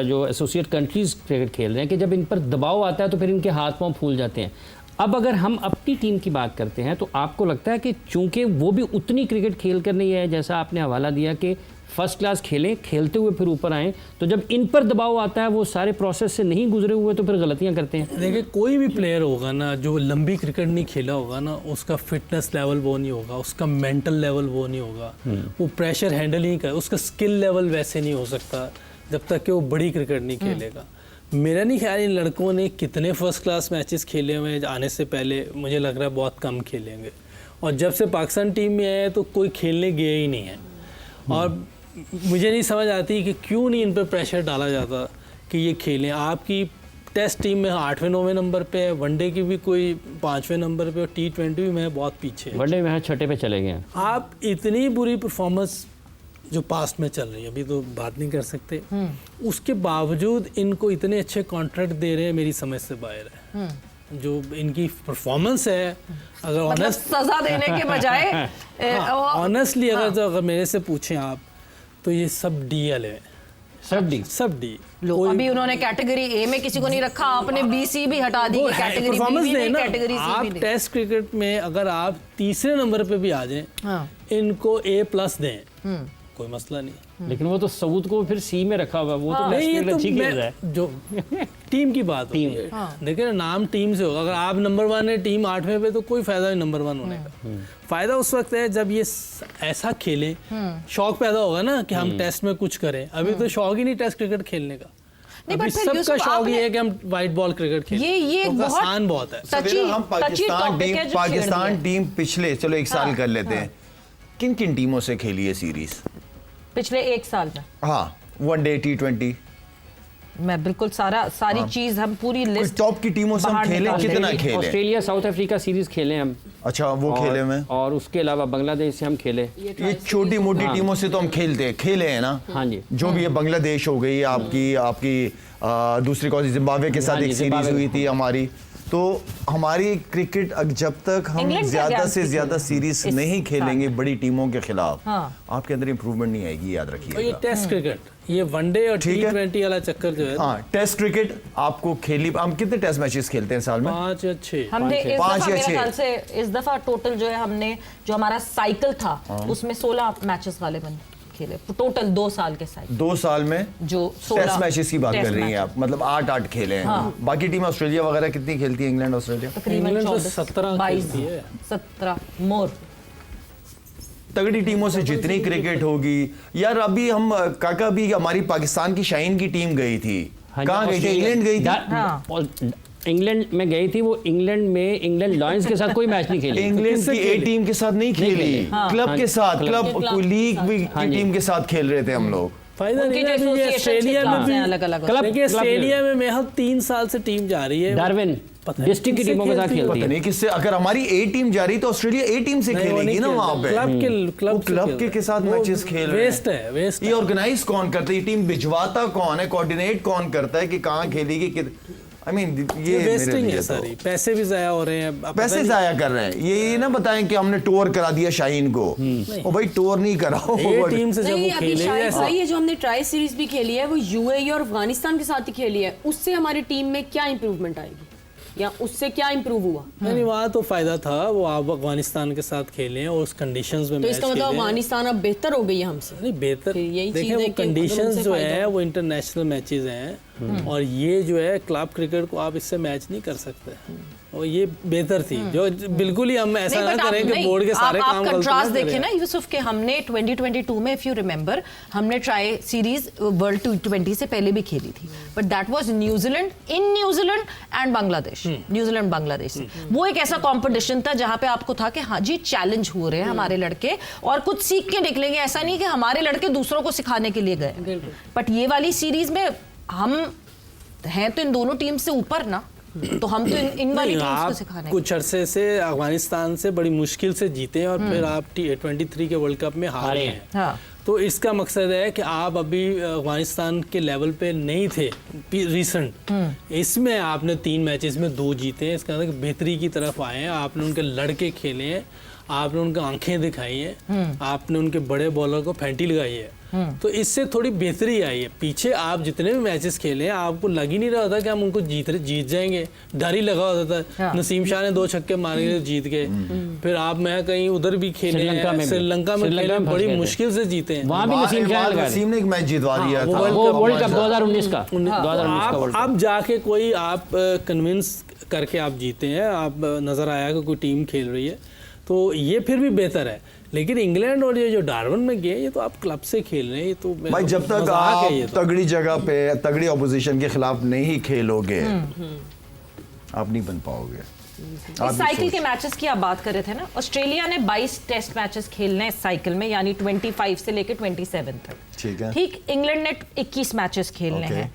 जो एसोसिएट कंट्रीज क्रिकेट खेल रहे हैं, कि जब इन पर दबाव आता है तो फिर इनके हाथ पांव फूल जाते हैं। अब अगर हम अपनी टीम की बात करते हैं, तो आपको लगता है कि चूंकि वो भी उतनी क्रिकेट खेल कर नहीं है, जैसा आपने हवाला दिया कि फर्स्ट क्लास खेलें, खेलते हुए फिर ऊपर आएँ, तो जब इन पर दबाव आता है, वो सारे प्रोसेस से नहीं गुजरे हुए, तो फिर गलतियां करते हैं। देखिए, कोई भी प्लेयर होगा ना जो लंबी क्रिकेट नहीं खेला होगा ना, उसका फिटनेस लेवल वो नहीं होगा, उसका मेंटल लेवल वो नहीं होगा, वो प्रेशर हैंडल नहीं कर, उसका स्किल लेवल वैसे नहीं हो सकता जब तक कि वो बड़ी क्रिकेट नहीं खेलेगा। मेरा नहीं ख्याल इन लड़कों ने कितने फर्स्ट क्लास मैचेस खेले हुए हैं आने से पहले, मुझे लग रहा है बहुत कम खेलेंगे, और जब से पाकिस्तान टीम में आए तो कोई खेलने गया ही नहीं है। और मुझे नहीं समझ आती कि क्यों नहीं इन पर प्रेशर डाला जाता कि ये खेलें। आपकी टेस्ट टीम में 8वें 9वें नंबर पे है, वनडे की भी कोई 5वें नंबर पे, और T20 में बहुत पीछे है। वनडे में 6ठे पे चले गए। आप इतनी बुरी परफॉर्मेंस जो पास्ट में चल रही है, अभी तो बात नहीं कर सकते, उसके बावजूद इनको इतने अच्छे कॉन्ट्रैक्ट दे रहे हैं, मेरी समझ से बाहर है। जो इनकी परफॉर्मेंस है, अगर ऑनेस्ट सजा देने के बजाय ऑनेस्टली अगर मेरे से पूछें आप, तो ये सब DL है, सब डी। अभी उन्होंने कैटेगरी A में किसी को नहीं रखा, आपने BC भी हटा दी, कैटेगरी परफॉर्मेंस B देना। कैटेगरी C आप भी टेस्ट क्रिकेट में अगर आप तीसरे नंबर पे भी आ जाएं, इनको A+ दें, कोई मसला नहीं। लेकिन वो तो सऊद को फिर C में रखा हुआ, वो तो नहीं, ये तो ठीक है जो टीम की बात होती है। देखिए ना, नाम टीम से होगा। अगर आप नंबर 1 है, टीम 8वें पे, तो कोई फायदा नहीं नंबर 1 होने का। फायदा उस वक्त है जब ये ऐसा खेले, शौक पैदा होगा ना कि हम टेस्ट में कुछ करें। अभी तो शौक ही नहीं टेस्ट क्रिकेट खेलने का, अभी सबका शौक ये है कि हम वाइट बॉल क्रिकेट खेलें। ये आसान बहुत है। हम पाकिस्तान टीम पिछले, चलो 1 साल कर लेते हैं, किन किन टीमों से खेली है सीरीज पिछले 1 साल में? हाँ, वनडे, T20, मैं बिल्कुल सारी चीज हम पूरी लिस्ट टॉप की टीमों से हम खेले, कितना खेले? ऑस्ट्रेलिया साउथ अफ्रीका सीरीज खेले हम। अच्छा, वो खेले में, और उसके अलावा बांग्लादेश से हम खेले। ये छोटी मोटी टीमों से तो हम खेले हैं ना। हाँ जी, जो भी है, बांग्लादेश हो गई, आपकी दूसरी कौन सी, जिम्बाब्वे के साथ एक सीरीज हुई थी हमारी। तो हमारी क्रिकेट जब तक हम ज्यादा से ज्यादा सीरीज नहीं खेलेंगे बड़ी टीमों के खिलाफ, आपके अंदर इंप्रूवमेंट नहीं आएगी, याद रखिए। ये टेस्ट क्रिकेट, ये वनडे और T20 वाला चक्कर जो है, हाँ, टेस्ट क्रिकेट आपको खेली। हम कितने टेस्ट मैचेस खेलते हैं साल में? 5 या 6। हमने इस दफा टोटल जो है, हमने जो हमारा साइकिल था उसमें 16 मैचेस गालिबन खेले टोटल 2 साल के साइकिल 2 साल में जो 16 टेस्ट मैचेस की बात टेस्ट कर रही हैं आप, मतलब 8 खेले हैं। बाकी टीम ऑस्ट्रेलिया वगैरह कितनी खेलती है, इंग्लैंड ऑस्ट्रेलिया? तकरीबन इंग्लैंड तो 14 17 22 खेलती है। 17 मोर। तगड़ी टीमों से जितनी क्रिकेट होगी यार। अभी हम काका भी हमारी पाकिस्तान की शाहीन की टीम गई थी, कहाँ गई थी? इंग्लैंड गई थी। इंग्लैंड में गई थी वो। इंग्लैंड में इंग्लैंड लॉयंस के साथ कोई मैच नहीं खेली। इंग्लैंड की ए टीम के साथ नहीं खेली, क्लब के साथ, क्लब लीग की टीम के साथ खेल रहे थे हम लोग। फायदा नहीं है। उनकी जो अभी ये association ऑस्ट्रेलिया में भी अलग-अलग देखिए, ऑस्ट्रेलिया में महज 3 साल से टीम जा रही है। डार्विन पता नहीं डिस्ट्रिक्ट की किससे टीमों के साथ खेलती है। खेलती पता है। नहीं किससे, अगर हमारी ए टीम जा रही तो ऑस्ट्रेलिया ए टीम से नहीं, वो खेलेगी नहीं ना वहाँ पे। क्लब के साथ मैचेस खेल रहे हैं। वेस्ट है, वेस्ट ये है। ऑर्गेनाइज कौन करता है? ये टीम भिजवाता कौन है? कोऑर्डिनेट कौन करता है कि कहाँ खेलेगी? आई मीन ये वेस्टिंग मेरे है लिए सारी, पैसे भी जाया हो रहे हैं। अब पैसे पता जाया कर रहे हैं। ये ना बताएं कि हमने टूर करा दिया शाहीन को, ओ भाई टूर नहीं कराओ। नहीं, ये टीम से जब नहीं, वो अभी खेले शायद ऐसा- वही है जो हमने ट्राई सीरीज भी खेली है, वो यूएई और अफगानिस्तान के साथ ही खेली है। उससे हमारी टीम में क्या इंप्रूवमेंट आएगी या उससे क्या इंप्रूव हुआ? नहीं, वहाँ तो फायदा था। वो आप अफगानिस्तान के साथ खेले और उस कंडीशंस में तो मैच इसका मतलब खेले। अफगानिस्तान अब बेहतर हो गई है हमसे। नहीं, बेहतर फिर यही देखिए, चीज़ वो है कि कंडीशंस उनसे जो फायदा है हो। वो इंटरनेशनल मैचेस हैं और ये जो है क्लब क्रिकेट को आप इससे मैच नहीं कर सकते। और ये बेहतर थी जो बिल्कुल ही हम ऐसा ना करें कि बोर्ड के सारे काम आप गलत कंट्रास्ट ना देखें करें। ना यूसुफ के, हमने 2022 में इफ यू रिमेंबर हमने ट्राई सीरीज वर्ल्ड T20 से पहले भी खेली थी, but that was New Zealand and Bangladesh, New Zealand Bangladesh. वो एक ऐसा कंपटीशन था जहां पे आपको था कि हाँ जी चैलेंज हो रहे हैं हमारे लड़के और कुछ सीख के निकलेंगे। ऐसा नहीं कि हमारे लड़के दूसरों को सिखाने के लिए गए, बट ये वाली सीरीज में हम हैं तो इन दोनों टीम से ऊपर ना, तो हम तो इन वाली नहीं, टीम्स को आप सिखाने कुछ अरसे से अफगानिस्तान से बड़ी मुश्किल से जीते और फिर आप T23 के वर्ल्ड कप में हारे हैं। हाँ। तो इसका मकसद है कि आप अभी अफगानिस्तान के लेवल पे नहीं थे रिसेंट। इसमें आपने 3 मैचेस में 2 जीते हैं। इसका मतलब बेहतरी की तरफ आए हैं। आपने उनके लड़के खेले हैं, आपने उनकी आंखें दिखाई हैं, आपने उनके बड़े बॉलर को फैंटी लगाई है। तो इससे थोड़ी बेहतरी आई है। पीछे आप जितने भी मैचेस खेले हैं आपको लग ही नहीं रहा था कि हम उनको जीत जाएंगे। डर ही लगा होता था। हाँ। नसीम शाह ने 2 छक्के मारे तो जीत गए। फिर आप मैं कहीं उधर भी खेले श्रीलंका में हैं, भी। श्रीलंका में श्रीलंका खेले, में फंस बड़ी गए थे। मुश्किल से जीते हैं। वहाँ भी नसीम शाह लगा नसीम ने एक मैच जितवा दिया वो था। वो वर्ल्ड कप 2019 का 2019 का वर्ल्ड कप। आप जाके कोई आप कन्विंस करके आप जीते हैं, आप नजर आया कि कोई टीम खेल रही है, तो ये फिर भी बेहतर है। लेकिन इंग्लैंड और ये जो डार्विन में गए, ये तो आप क्लब से खेल रहे हैं। ये तो भाई जब तक मजाक है ये आप तो। तगड़ी जगह पे तगड़ी ऑपोजिशन के खिलाफ नहीं खेलोगे आप नहीं बन पाओगे। इस साइकिल के मैचेस की आप बात कर रहे थे ना, ऑस्ट्रेलिया ने 22 टेस्ट मैचेस खेलने हैं इस साइकिल में, यानी 25 से लेकर 27 तक। ठीक है। ठीक, इंग्लैंड ने 21 मैचेस खेलने Okay. हैं,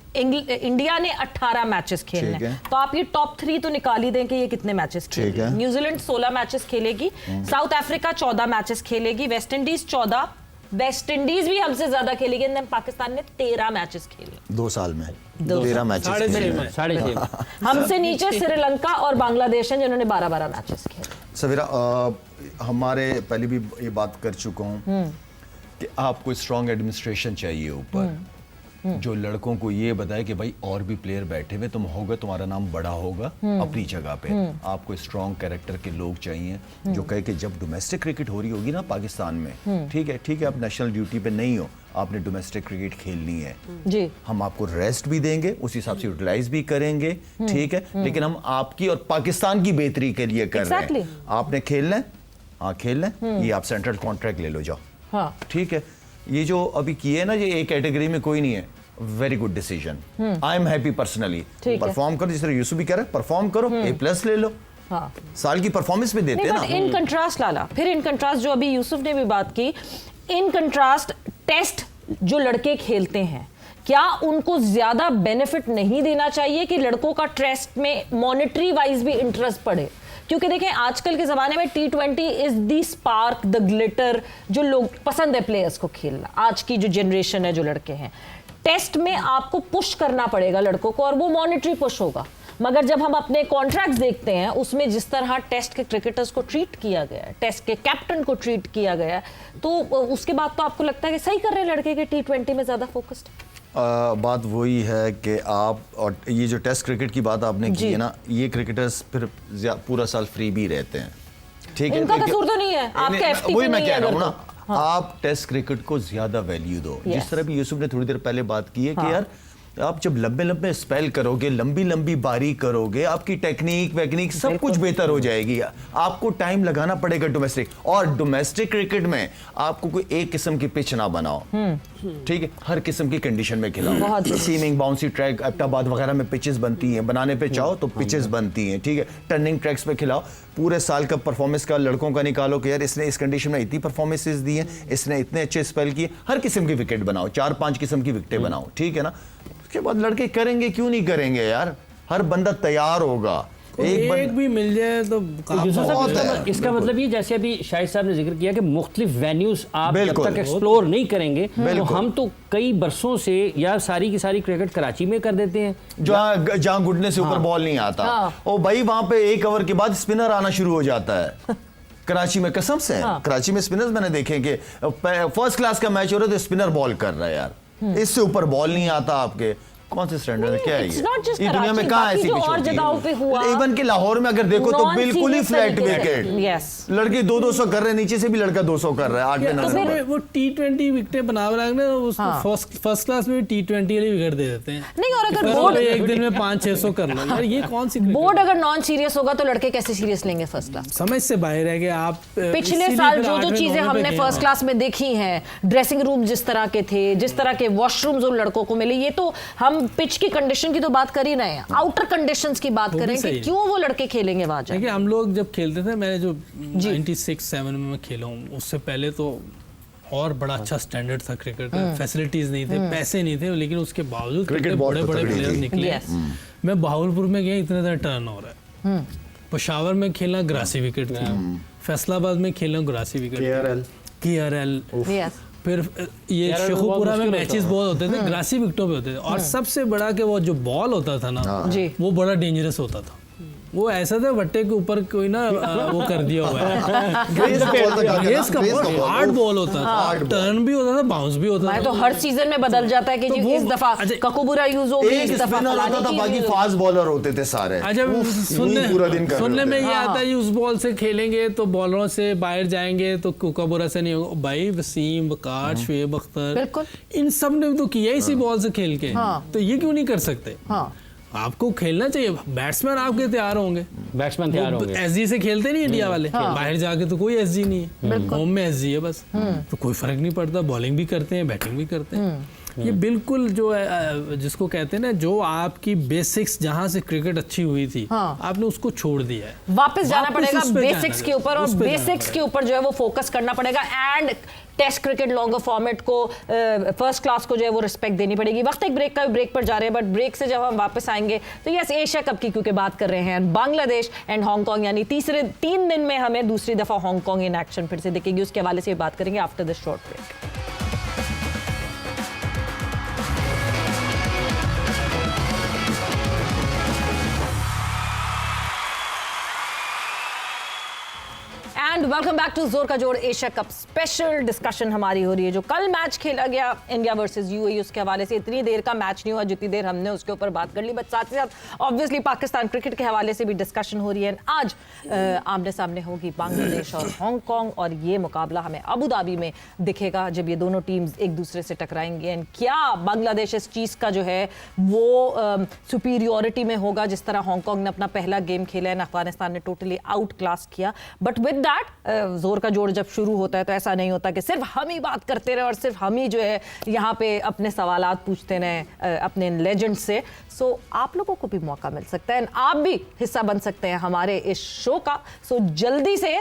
इंडिया ने 18 मैचेस खेलने ठीक है। हैं। तो आप ये टॉप 3 तो निकाल ही दें कि ये कितने मैचेस ठीक खेलेगी। है। न्यूजीलैंड 16 मैचेस खेलेगी, साउथ अफ्रीका 14 मैचेस खेलेगी, वेस्ट इंडीज 14, वेस्ट इंडीज भी हमसे ज्यादा खेलेगी, एंड पाकिस्तान ने 13 मैचेस खेले। 2 साल में 13 मैचेस 6.5 6.5 हमसे नीचे श्रीलंका और बांग्लादेश हैं जिन्होंने 12-12 मैचेस खेले। सवेरा हमारे पहले भी ये बात कर चुका हूँ कि आपको स्ट्रॉन्ग एडमिनिस्ट्रेशन चाहिए ऊपर, जो लड़कों को ये बताए कि भाई और भी प्लेयर बैठे हुए, तुम होगा, तुम्हारा नाम बड़ा होगा अपनी जगह पे। आपको स्ट्रॉन्ग कैरेक्टर के लोग चाहिए जो कहे कि जब डोमेस्टिक क्रिकेट हो रही होगी ना पाकिस्तान में, ठीक है आप नेशनल ड्यूटी पे नहीं हो, आपने डोमेस्टिक क्रिकेट खेलनी है, जी, हम आपको रेस्ट भी देंगे, उस हिसाब से यूटिलाइज भी करेंगे, ठीक है, लेकिन हम आपकी और पाकिस्तान की बेहतरी के लिए कर रहे Exactly. हैं। आपने खेलना है, हाँ खेलना है, ये आप सेंट्रल कॉन्ट्रैक्ट ले लो जाओ, हाँ, ठीक है। ये जो अभी किए ना, ये एक कैटेगरी में कोई नहीं है, very good decision, I am happy personally. ठीक है। परफॉर्म करो, जिस तरह यूसुफ भी कह रहा है, परफॉर्म करो, A+ ले लो, हाँ। साल की परफॉर्मेंस में देते नहीं, हैं बट ना। इन कंट्रास्ट लाला, फिर इन कंट्रास्ट जो अभी यूसुफ ने भी बात की, इन कंट्रास्ट टेस्ट जो लड़के खेलते हैं, क्या उनको ज्यादा बेनिफिट नहीं देना चाहिए कि लड़कों का टेस्ट में मॉनेटरी वाइज भी इंटरेस्ट पड़े? क्योंकि देखें आजकल के ज़माने में T20 is the spark, the glitter, जो लोग पसंद है प्लेयर्स को खेलना। आज की जो जनरेशन है, जो लड़के हैं, टेस्ट में आपको पुश करना पड़ेगा लड़कों को, और वो मॉनेटरी पुश होगा। मगर जब हम अपने कॉन्ट्रैक्ट्स देखते हैं, उसमें जिस तरह टेस्ट के क्रिकेटर्स को ट्रीट किया गया है, टेस्ट के कैप्टन को ट्रीट किया गया है, तो उसके बाद तो आपको लगता है कि सही कर रहे हैं लड़के के T20 में ज़्यादा फोकस्ड। बात वही है कि आप, और ये जो टेस्ट क्रिकेट की बात आपने की है ना, ये क्रिकेटर्स फिर पूरा साल फ्री भी रहते हैं, ठीक है। इनका कसूर तो नहीं है, आपका FT वही पे मैं नहीं कह है रहा हूँ अगर ना, आप टेस्ट क्रिकेट को ज्यादा वैल्यू दो। जिस तरह भी यूसुफ ने थोड़ी देर पहले बात की है कि यार आप जब लंबे लंबे स्पेल करोगे, लंबी लंबी बारी करोगे, आपकी टेक्निक वैक्निक सब कुछ बेहतर हो जाएगी। आपको टाइम लगाना पड़ेगा डोमेस्टिक, और डोमेस्टिक क्रिकेट में आपको कोई एक किस्म की पिच ना बनाओ, ठीक है, हर किस्म की कंडीशन में खिलाओ। सीमिंग, बाउंसी ट्रैक, अब्टाबाद वगैरह में पिचेस बनती हैं, बनाने पे चाहो तो पिचेस बनती हैं, ठीक है, टर्निंग ट्रैक्स पे खिलाओ। पूरे साल का परफॉर्मेंस का लड़कों का निकालो कि यार इसने इस कंडीशन में इतनी परफॉर्मेंसेस दी हैं, इसने इतने अच्छे स्पेल किए, हर किस्म की विकेट बनाओ, 4-5 किस्म की विकेटें बनाओ, ठीक है ना। उसके बाद लड़के करेंगे, क्यों नहीं करेंगे यार, हर बंदा तैयार होगा। एक भी मिल जाए तो इसका मतलब ये, जैसे अभी शाहिद साहब ने जिक्र किया कि मुख्तलिफ वेन्यूज आप जब तक एक्सप्लोर नहीं करेंगे तो हम तो कई बरसों से या सारी की सारी क्रिकेट कराची में कर देते हैं, जहां घुटने से ऊपर बॉल नहीं आता। ओ भाई वहां पे 1 ओवर के बाद स्पिनर आना शुरू हो जाता है। कराची में कसम से कराची में स्पिनर्स मैंने देखे कि फर्स्ट क्लास का मैच हो रहा है तो स्पिनर बॉल कर रहा है यार, इससे ऊपर बॉल नहीं आता आपके। कौन से स्टैंडर्ड है, क्या है ये दुनिया में कहाँ ऐसी पिच होती है? इवन के लाहौर में अगर देखो तो बिल्कुल ही फ्लैट विकेट, लड़के 200 कर रहे हैं, नीचे से भी लड़का 200 कर रहा है 8 नंबर। वो T20 विकेटें बना फर्स्ट क्लास में T20 वाली विकेट दे देते हैं। नहीं, और अगर बोर्ड एक दिन में 500-600 कर लो यार, ये कौन सी बोर्ड अगर नॉन सीरियस होगा तो लड़के कैसे सीरियस लेंगे फर्स्ट क्लास? समझ से बाहर है कि आप पिछले साल जो चीजें हमने फर्स्ट क्लास में देखी हैं, ड्रेसिंग रूम जिस तरह के थे, जिस तरह के वॉशरूम्स उन लड़कों को मिले, ये तो हम पिच की कंडीशन की तो बात कर ही रहे हैं, आउटर कंडीशंस की बात करें कि क्यों वो लड़के खेलेंगे वहां जाके। देखिए हम लोग जब खेलते थे, मैंने जो 96-7 में मैं खेला हूँ, उससे पहले तो और बड़ा अच्छा स्टैंडर्ड था क्रिकेट का, फैसिलिटीज नहीं थे, पैसे नहीं थे, लेकिन उसके बावजूद बड़े बड़े प्लेयर निकले। मैं बहावलपुर में गया, इतने ज़्यादा टर्न हो रहा है। पेशावर में खेलना ग्रासी विकेट थी, फैसलाबाद में खेलना ग्रासी विकेट, KRL, फिर ये शेखुपुरा में मैचेस बहुत होते थे, ग्रासी विकेटों पे होते थे, और सबसे बड़ा कि वो जो बॉल होता था ना, वो बड़ा डेंजरस होता था। वो ऐसा था भट्टे के ऊपर कोई ना वो कर दिया हुआ है, ग्रेस का बहुत हार्ड बॉल होता था, टर्न भी होता था, बाउंस भी होता था। तो हर सीजन में बदल जाता है कि जी इस दफा ककुबुरा यूज होगी, इस दफा होता था, बाकी फास्ट बॉलर होते थे सारे। सुनने में ये आता है उस बॉल से खेलेंगे तो बॉलरों से बाहर जाएंगे तो ककुबुरा से नहीं होगा। भाई वसीम, वकार, शुएब अख्तर, इन सब ने तो किया इसी बॉल से खेल के, तो ये क्यों नहीं कर सकते? आपको खेलना चाहिए, बैट्समैन आपके तैयार होंगे, बैट्समैन तैयार होंगे। एसजी से खेलते नहीं इंडिया वाले, बाहर जाके तो कोई एसजी नहीं है, होम में एसजी है बस, तो कोई फर्क नहीं पड़ता, बॉलिंग भी करते हैं, बैटिंग भी करते हैं। ये बिल्कुल जो है जिसको कहते हैं ना, जो आपकी बेसिक्स जहाँ से क्रिकेट अच्छी हुई थी, आपने उसको छोड़ दिया है, वापस जाना पड़ेगा बेसिक्स के ऊपर, और बेसिक्स के ऊपर जो है वो फोकस करना पड़ेगा, and test cricket longer format को, फर्स्ट क्लास को जो है वो रिस्पेक्ट देनी पड़ेगी। वक्त एक ब्रेक पर जा रहे हैं, बट ब्रेक से जब हम वापस आएंगे तो यस, एशिया कप की क्योंकि बात कर रहे हैं, बांग्लादेश एंड हांगकांग, यानी 3 दिन में हमें दूसरी दफा हांगकांग इन एक्शन फिर से दिखेगी, उसके हवाले से बात करेंगे after this short break. And welcome back to जोर का जोड़ एशिया कप स्पेशल डिस्कशन हमारी हो रही है। जो कल मैच खेला गया इंडिया वर्सेस यूएई, उसके हवाले से इतनी देर का मैच नहीं हुआ जितनी देर हमने उसके ऊपर बात कर ली, बट साथ ही साथ ऑब्वियसली पाकिस्तान क्रिकेट के हवाले से भी डिस्कशन हो रही है। आज आमने सामने होगी बांग्लादेश और हांगकांग, और ये मुकाबला हमें अबू धाबी में दिखेगा जब ये दोनों टीम्स एक दूसरे से टकराएंगे। एंड क्या बांग्लादेश इस चीज़ का जो है वो सुपीरियोरिटी में होगा, जिस तरह हांगकांग ने अपना पहला गेम खेला है, अफगानिस्तान ने टोटली आउट क्लास किया। बट विद दैट जोर का जोड़ जब शुरू होता है तो ऐसा नहीं होता कि सिर्फ हम ही बात करते रहे और सिर्फ हम ही जो है यहाँ पे अपने सवालात पूछते रहे अपने लेजेंड से। सो आप लोगों को भी मौका मिल सकता है, आप भी हिस्सा बन सकते हैं हमारे इस शो का। सो जल्दी से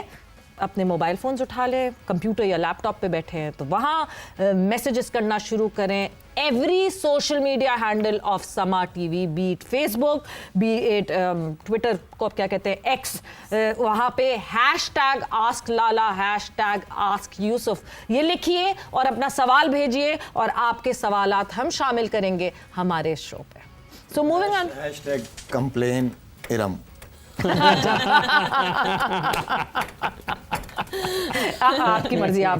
अपने मोबाइल फ़ोन्स उठा लें, कंप्यूटर या लैपटॉप पे बैठे हैं तो वहाँ मैसेजेस करना शुरू करें। Every social media handle of Samaa TV, be it Facebook, be it Twitter को आप क्या कहते हैं, एक्स, वहाँ पे hashtag ask Lala, hashtag ask Yusuf, ये लिखिए और अपना सवाल भेजिए और आपके सवालात हम शामिल करेंगे हमारे शो पे। So moving on, hashtag complain Iram. आपकी मर्जी, आप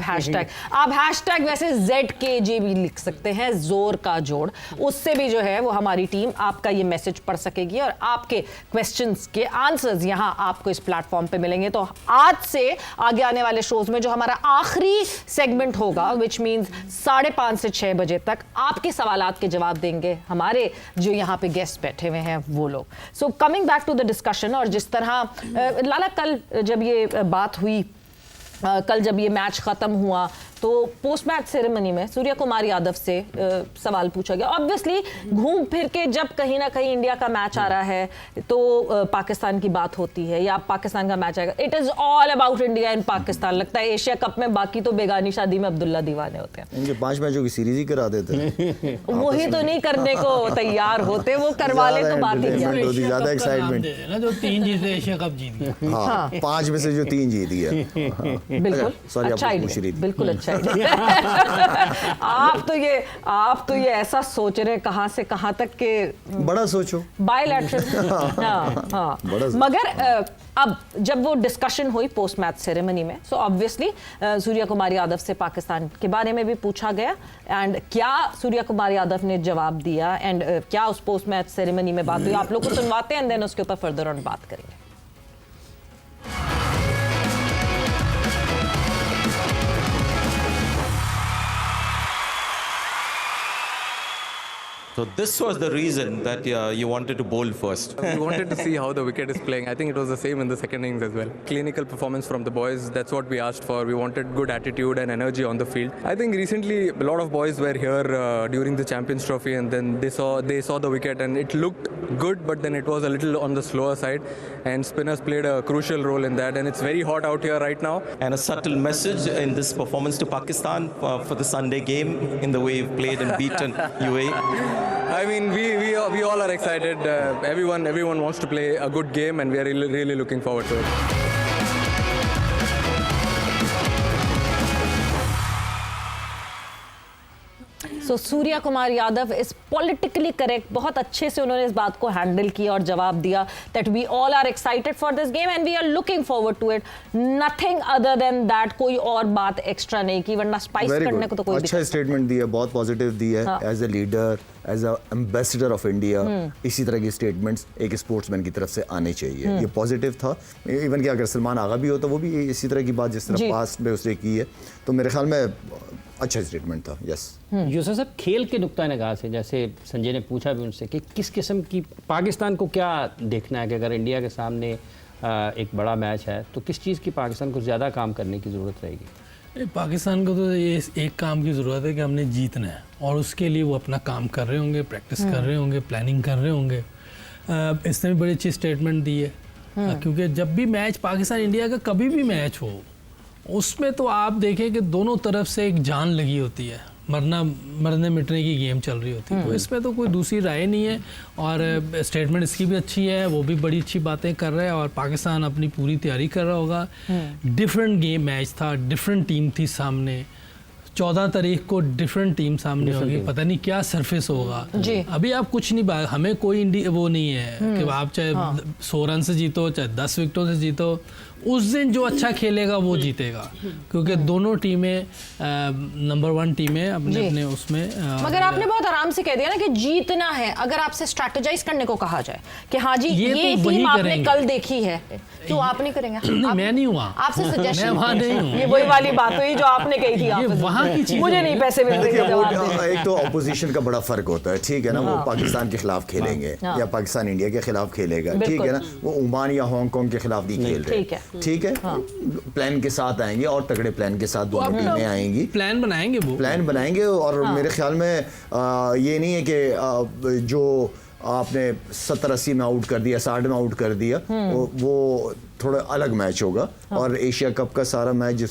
हैशटैग वैसे ZKJ भी लिख सकते हैं, जोर का जोड़, उससे भी जो है वो हमारी टीम आपका ये मैसेज पढ़ सकेगी और आपके क्वेश्चंस के आंसर्स यहाँ आपको इस प्लेटफॉर्म पे मिलेंगे। तो आज से आगे आने वाले शोज में जो हमारा आखिरी सेगमेंट होगा, विच मीन्स 5:30 से 6 बजे तक आपके सवालात के जवाब देंगे हमारे जो यहाँ पे गेस्ट बैठे हुए हैं वो लोग। So coming back to the discussion, और जिस तरह लाला कल जब ये बात हुई, कल जब ये मैच खत्म हुआ तो पोस्ट मैच सेरेमनी में सूर्य कुमार यादव से सवाल पूछा गया। ऑब्वियसली घूम फिर के जब कहीं ना कहीं इंडिया का मैच आ रहा है तो पाकिस्तान की बात होती है, या पाकिस्तान का मैच आएगा, it is all about India and Pakistan. लगता है एशिया कप में बाकी तो बेगानी शादी में अब्दुल्ला दीवाने होते हैं। इनके 5 मैचों की सीरीज ही करा देते हैं। वही तो नहीं करने को तैयार होते, वो करवा ले तो बात ही क्या। ज्यादा एक्साइटमेंट ना, जो 3 जीते एशिया कप जीत गए। हाँ, 5 में से जो 3 जीत गया। बिल्कुल सॉरी, अच्छा आपको पूछ रही थी। बिल्कुल अच्छा आप तो ये ऐसा सोच रहे हैं कहां से कहां तक के बड़ा सोचो, बायलैटरल। हाँ, मगर अब जब वो डिस्कशन हुई पोस्ट मैच सेरेमनी में, सो ऑब्वियसली सूर्य कुमार यादव से पाकिस्तान के बारे में भी पूछा गया, एंड क्या सूर्य कुमार यादव ने जवाब दिया, एंड क्या उस पोस्ट मैच सेरेमनी में बात हुई, आप लोग को सुनवाते हैं, एंड देन उसके ऊपर फर्दर ऑन बात करेंगे। So this was the reason that you wanted to bowl first. We wanted to see how the wicket is playing. I think it was the same in the second innings as well. Clinical performance from the boys, that's what we asked for. We wanted good attitude and energy on the field. I think recently a lot of boys were here during the Champions Trophy, and then they saw the wicket and it looked good, but then it was a little on the slower side, and spinners played a crucial role in that, and it's very hot out here right now. And a subtle message in this performance to Pakistan for the Sunday game in the way you've played and beaten UAE. I mean, we all are excited. Everyone wants to play a good game, and we are really looking forward to it. So Surya Kumar Yadav is politically correct, बहुत अच्छे से उन्होंने इस बात को हैंडल किया और जवाब दिया that we all are excited for this game and we are looking forward to it, nothing other than that. कोई और बात एक्स्ट्रा नहीं की, वरना स्पाइस करने को तो कोई अच्छा स्टेटमेंट दिया, बहुत पॉजिटिव दिया as a leader, as a ambassador of India. इसी तरह की स्टेटमेंट्स एक स्पोर्ट्समैन की तरफ से आने चाहिए। ये पॉजिटिव था। इवन कि अगर सलमान आगा भी होता वो भी इसी तरह की बात जिस तरह पास्ट में उसने की है, तो मेरे ख्याल में अच्छा स्टेटमेंट था। यस यूसुफ साहब, खेल के नुक्ता निगाह से, जैसे संजय ने पूछा भी उनसे कि किस किस्म की पाकिस्तान को क्या देखना है कि अगर इंडिया के सामने एक बड़ा मैच है तो किस चीज़ की पाकिस्तान को ज़्यादा काम करने की ज़रूरत रहेगी? पाकिस्तान को तो ये एक काम की ज़रूरत है कि हमने जीतना है, और उसके लिए वो अपना काम कर रहे होंगे, प्रैक्टिस कर रहे होंगे, प्लानिंग कर रहे होंगे। इसने भी बड़ी अच्छी स्टेटमेंट दी है, क्योंकि जब भी मैच पाकिस्तान इंडिया का कभी भी मैच हो, उसमें तो आप देखें कि दोनों तरफ से एक जान लगी होती है, मरने मिटने की गेम चल रही होती है। तो इसमें तो कोई दूसरी राय नहीं है, और स्टेटमेंट इसकी भी अच्छी है, वो भी बड़ी अच्छी बातें कर रहा है, और पाकिस्तान अपनी पूरी तैयारी कर रहा होगा। डिफरेंट गेम मैच था, डिफरेंट टीम थी सामने, 14 तारीख को डिफरेंट टीम सामने होगी, पता नहीं क्या सरफेस होगा। अभी आप कुछ नहीं, हमें कोई वो नहीं है कि आप चाहे 100 रन से जीतो, चाहे 10 विकेटों से जीतो, उस दिन जो अच्छा खेलेगा वो जीतेगा, क्योंकि दोनों टीमें नंबर 1 टीमें अपने उसमें। मगर आपने बहुत आराम से कह दिया ना कि जीतना है। अगर आपसे स्ट्रैटेजाइज करने को कहा जाए कि हाँ जी ये तो टीम आपने कल देखी है, तो आप नहीं करेंगे? मैं नहीं हुआ, आपसे सजेशन, वहाँ नहीं हूँ। ये वही वाली बात हुई जो आपने कही थी, वहाँ की चीज़ मुझे नहीं पैसे मिलते। एक तो अपोजिशन का बड़ा फर्क होता है, ठीक है ना, वो पाकिस्तान के खिलाफ खेलेंगे या पाकिस्तान इंडिया के खिलाफ खेलेगा, ठीक है ना, वो ओमान या हांगकांग के खिलाफ नहीं खेल रहे, ठीक है। प्लान के साथ आएंगे, और तगड़े प्लान के साथ दोनों टीमें आएंगी, प्लान बनाएंगे, और मेरे ख्याल में ये नहीं है कि जो आपने 70-80 में आउट कर दिया, 60 में आउट कर दिया, वो थोड़ा अलग मैच होगा। और एशिया कप का सारा मैच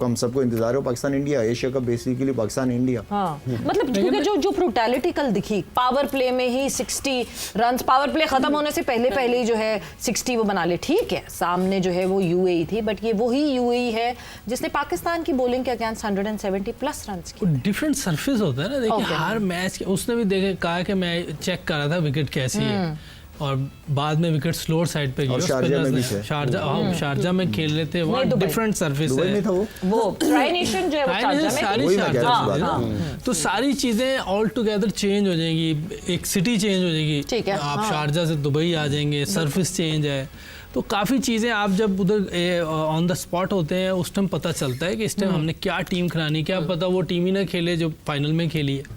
हम सबको इंतजार है, Pakistan India, Asia cup basically Pakistan India. मतलब क्योंकि जो ब्रूटैलिटी कल दिखी पावर प्ले में ही, 60 रन पावर प्ले खत्म होने से पहले ही जो है 60 वो बना ले, ठीक है। सामने जो है वो यूएई थी, बट ये वही यूएई है जिसने पाकिस्तान की बॉलिंग के अगेंस्ट 170+ रन की। डिफरेंट सरफेस होता है ना, देखिए हर मैच उसने भी कहा कि मैं चेक कर रहा था विकेट कैसी है, और बाद में विकेट स्लोअर साइड पे और गई शारजा में भी थे। शारजा में खेल रहे थे, वहाँ दुबई। डिफरेंट सर्फिस दुबई में है। था वो ट्राई नेशन जो है वो Try शारजा Nation में सारी वही मैं कह शारजा रहा हूँ, में इस है बात ना। तो सारी चीजें ऑल टुगेदर चेंज हो जाएंगी, एक सिटी चेंज हो जाएगी, ठीक है, आप शारजा से दुबई आ जाएंगे, सर्फिस चेंज है, तो काफ़ी चीज़ें आप जब उधर ऑन द स्पॉट होते हैं उस टाइम पता चलता है कि इस टाइम हमने क्या टीम खिलानी, क्या पता वो टीम ही ना खेले जो फाइनल में खेली है।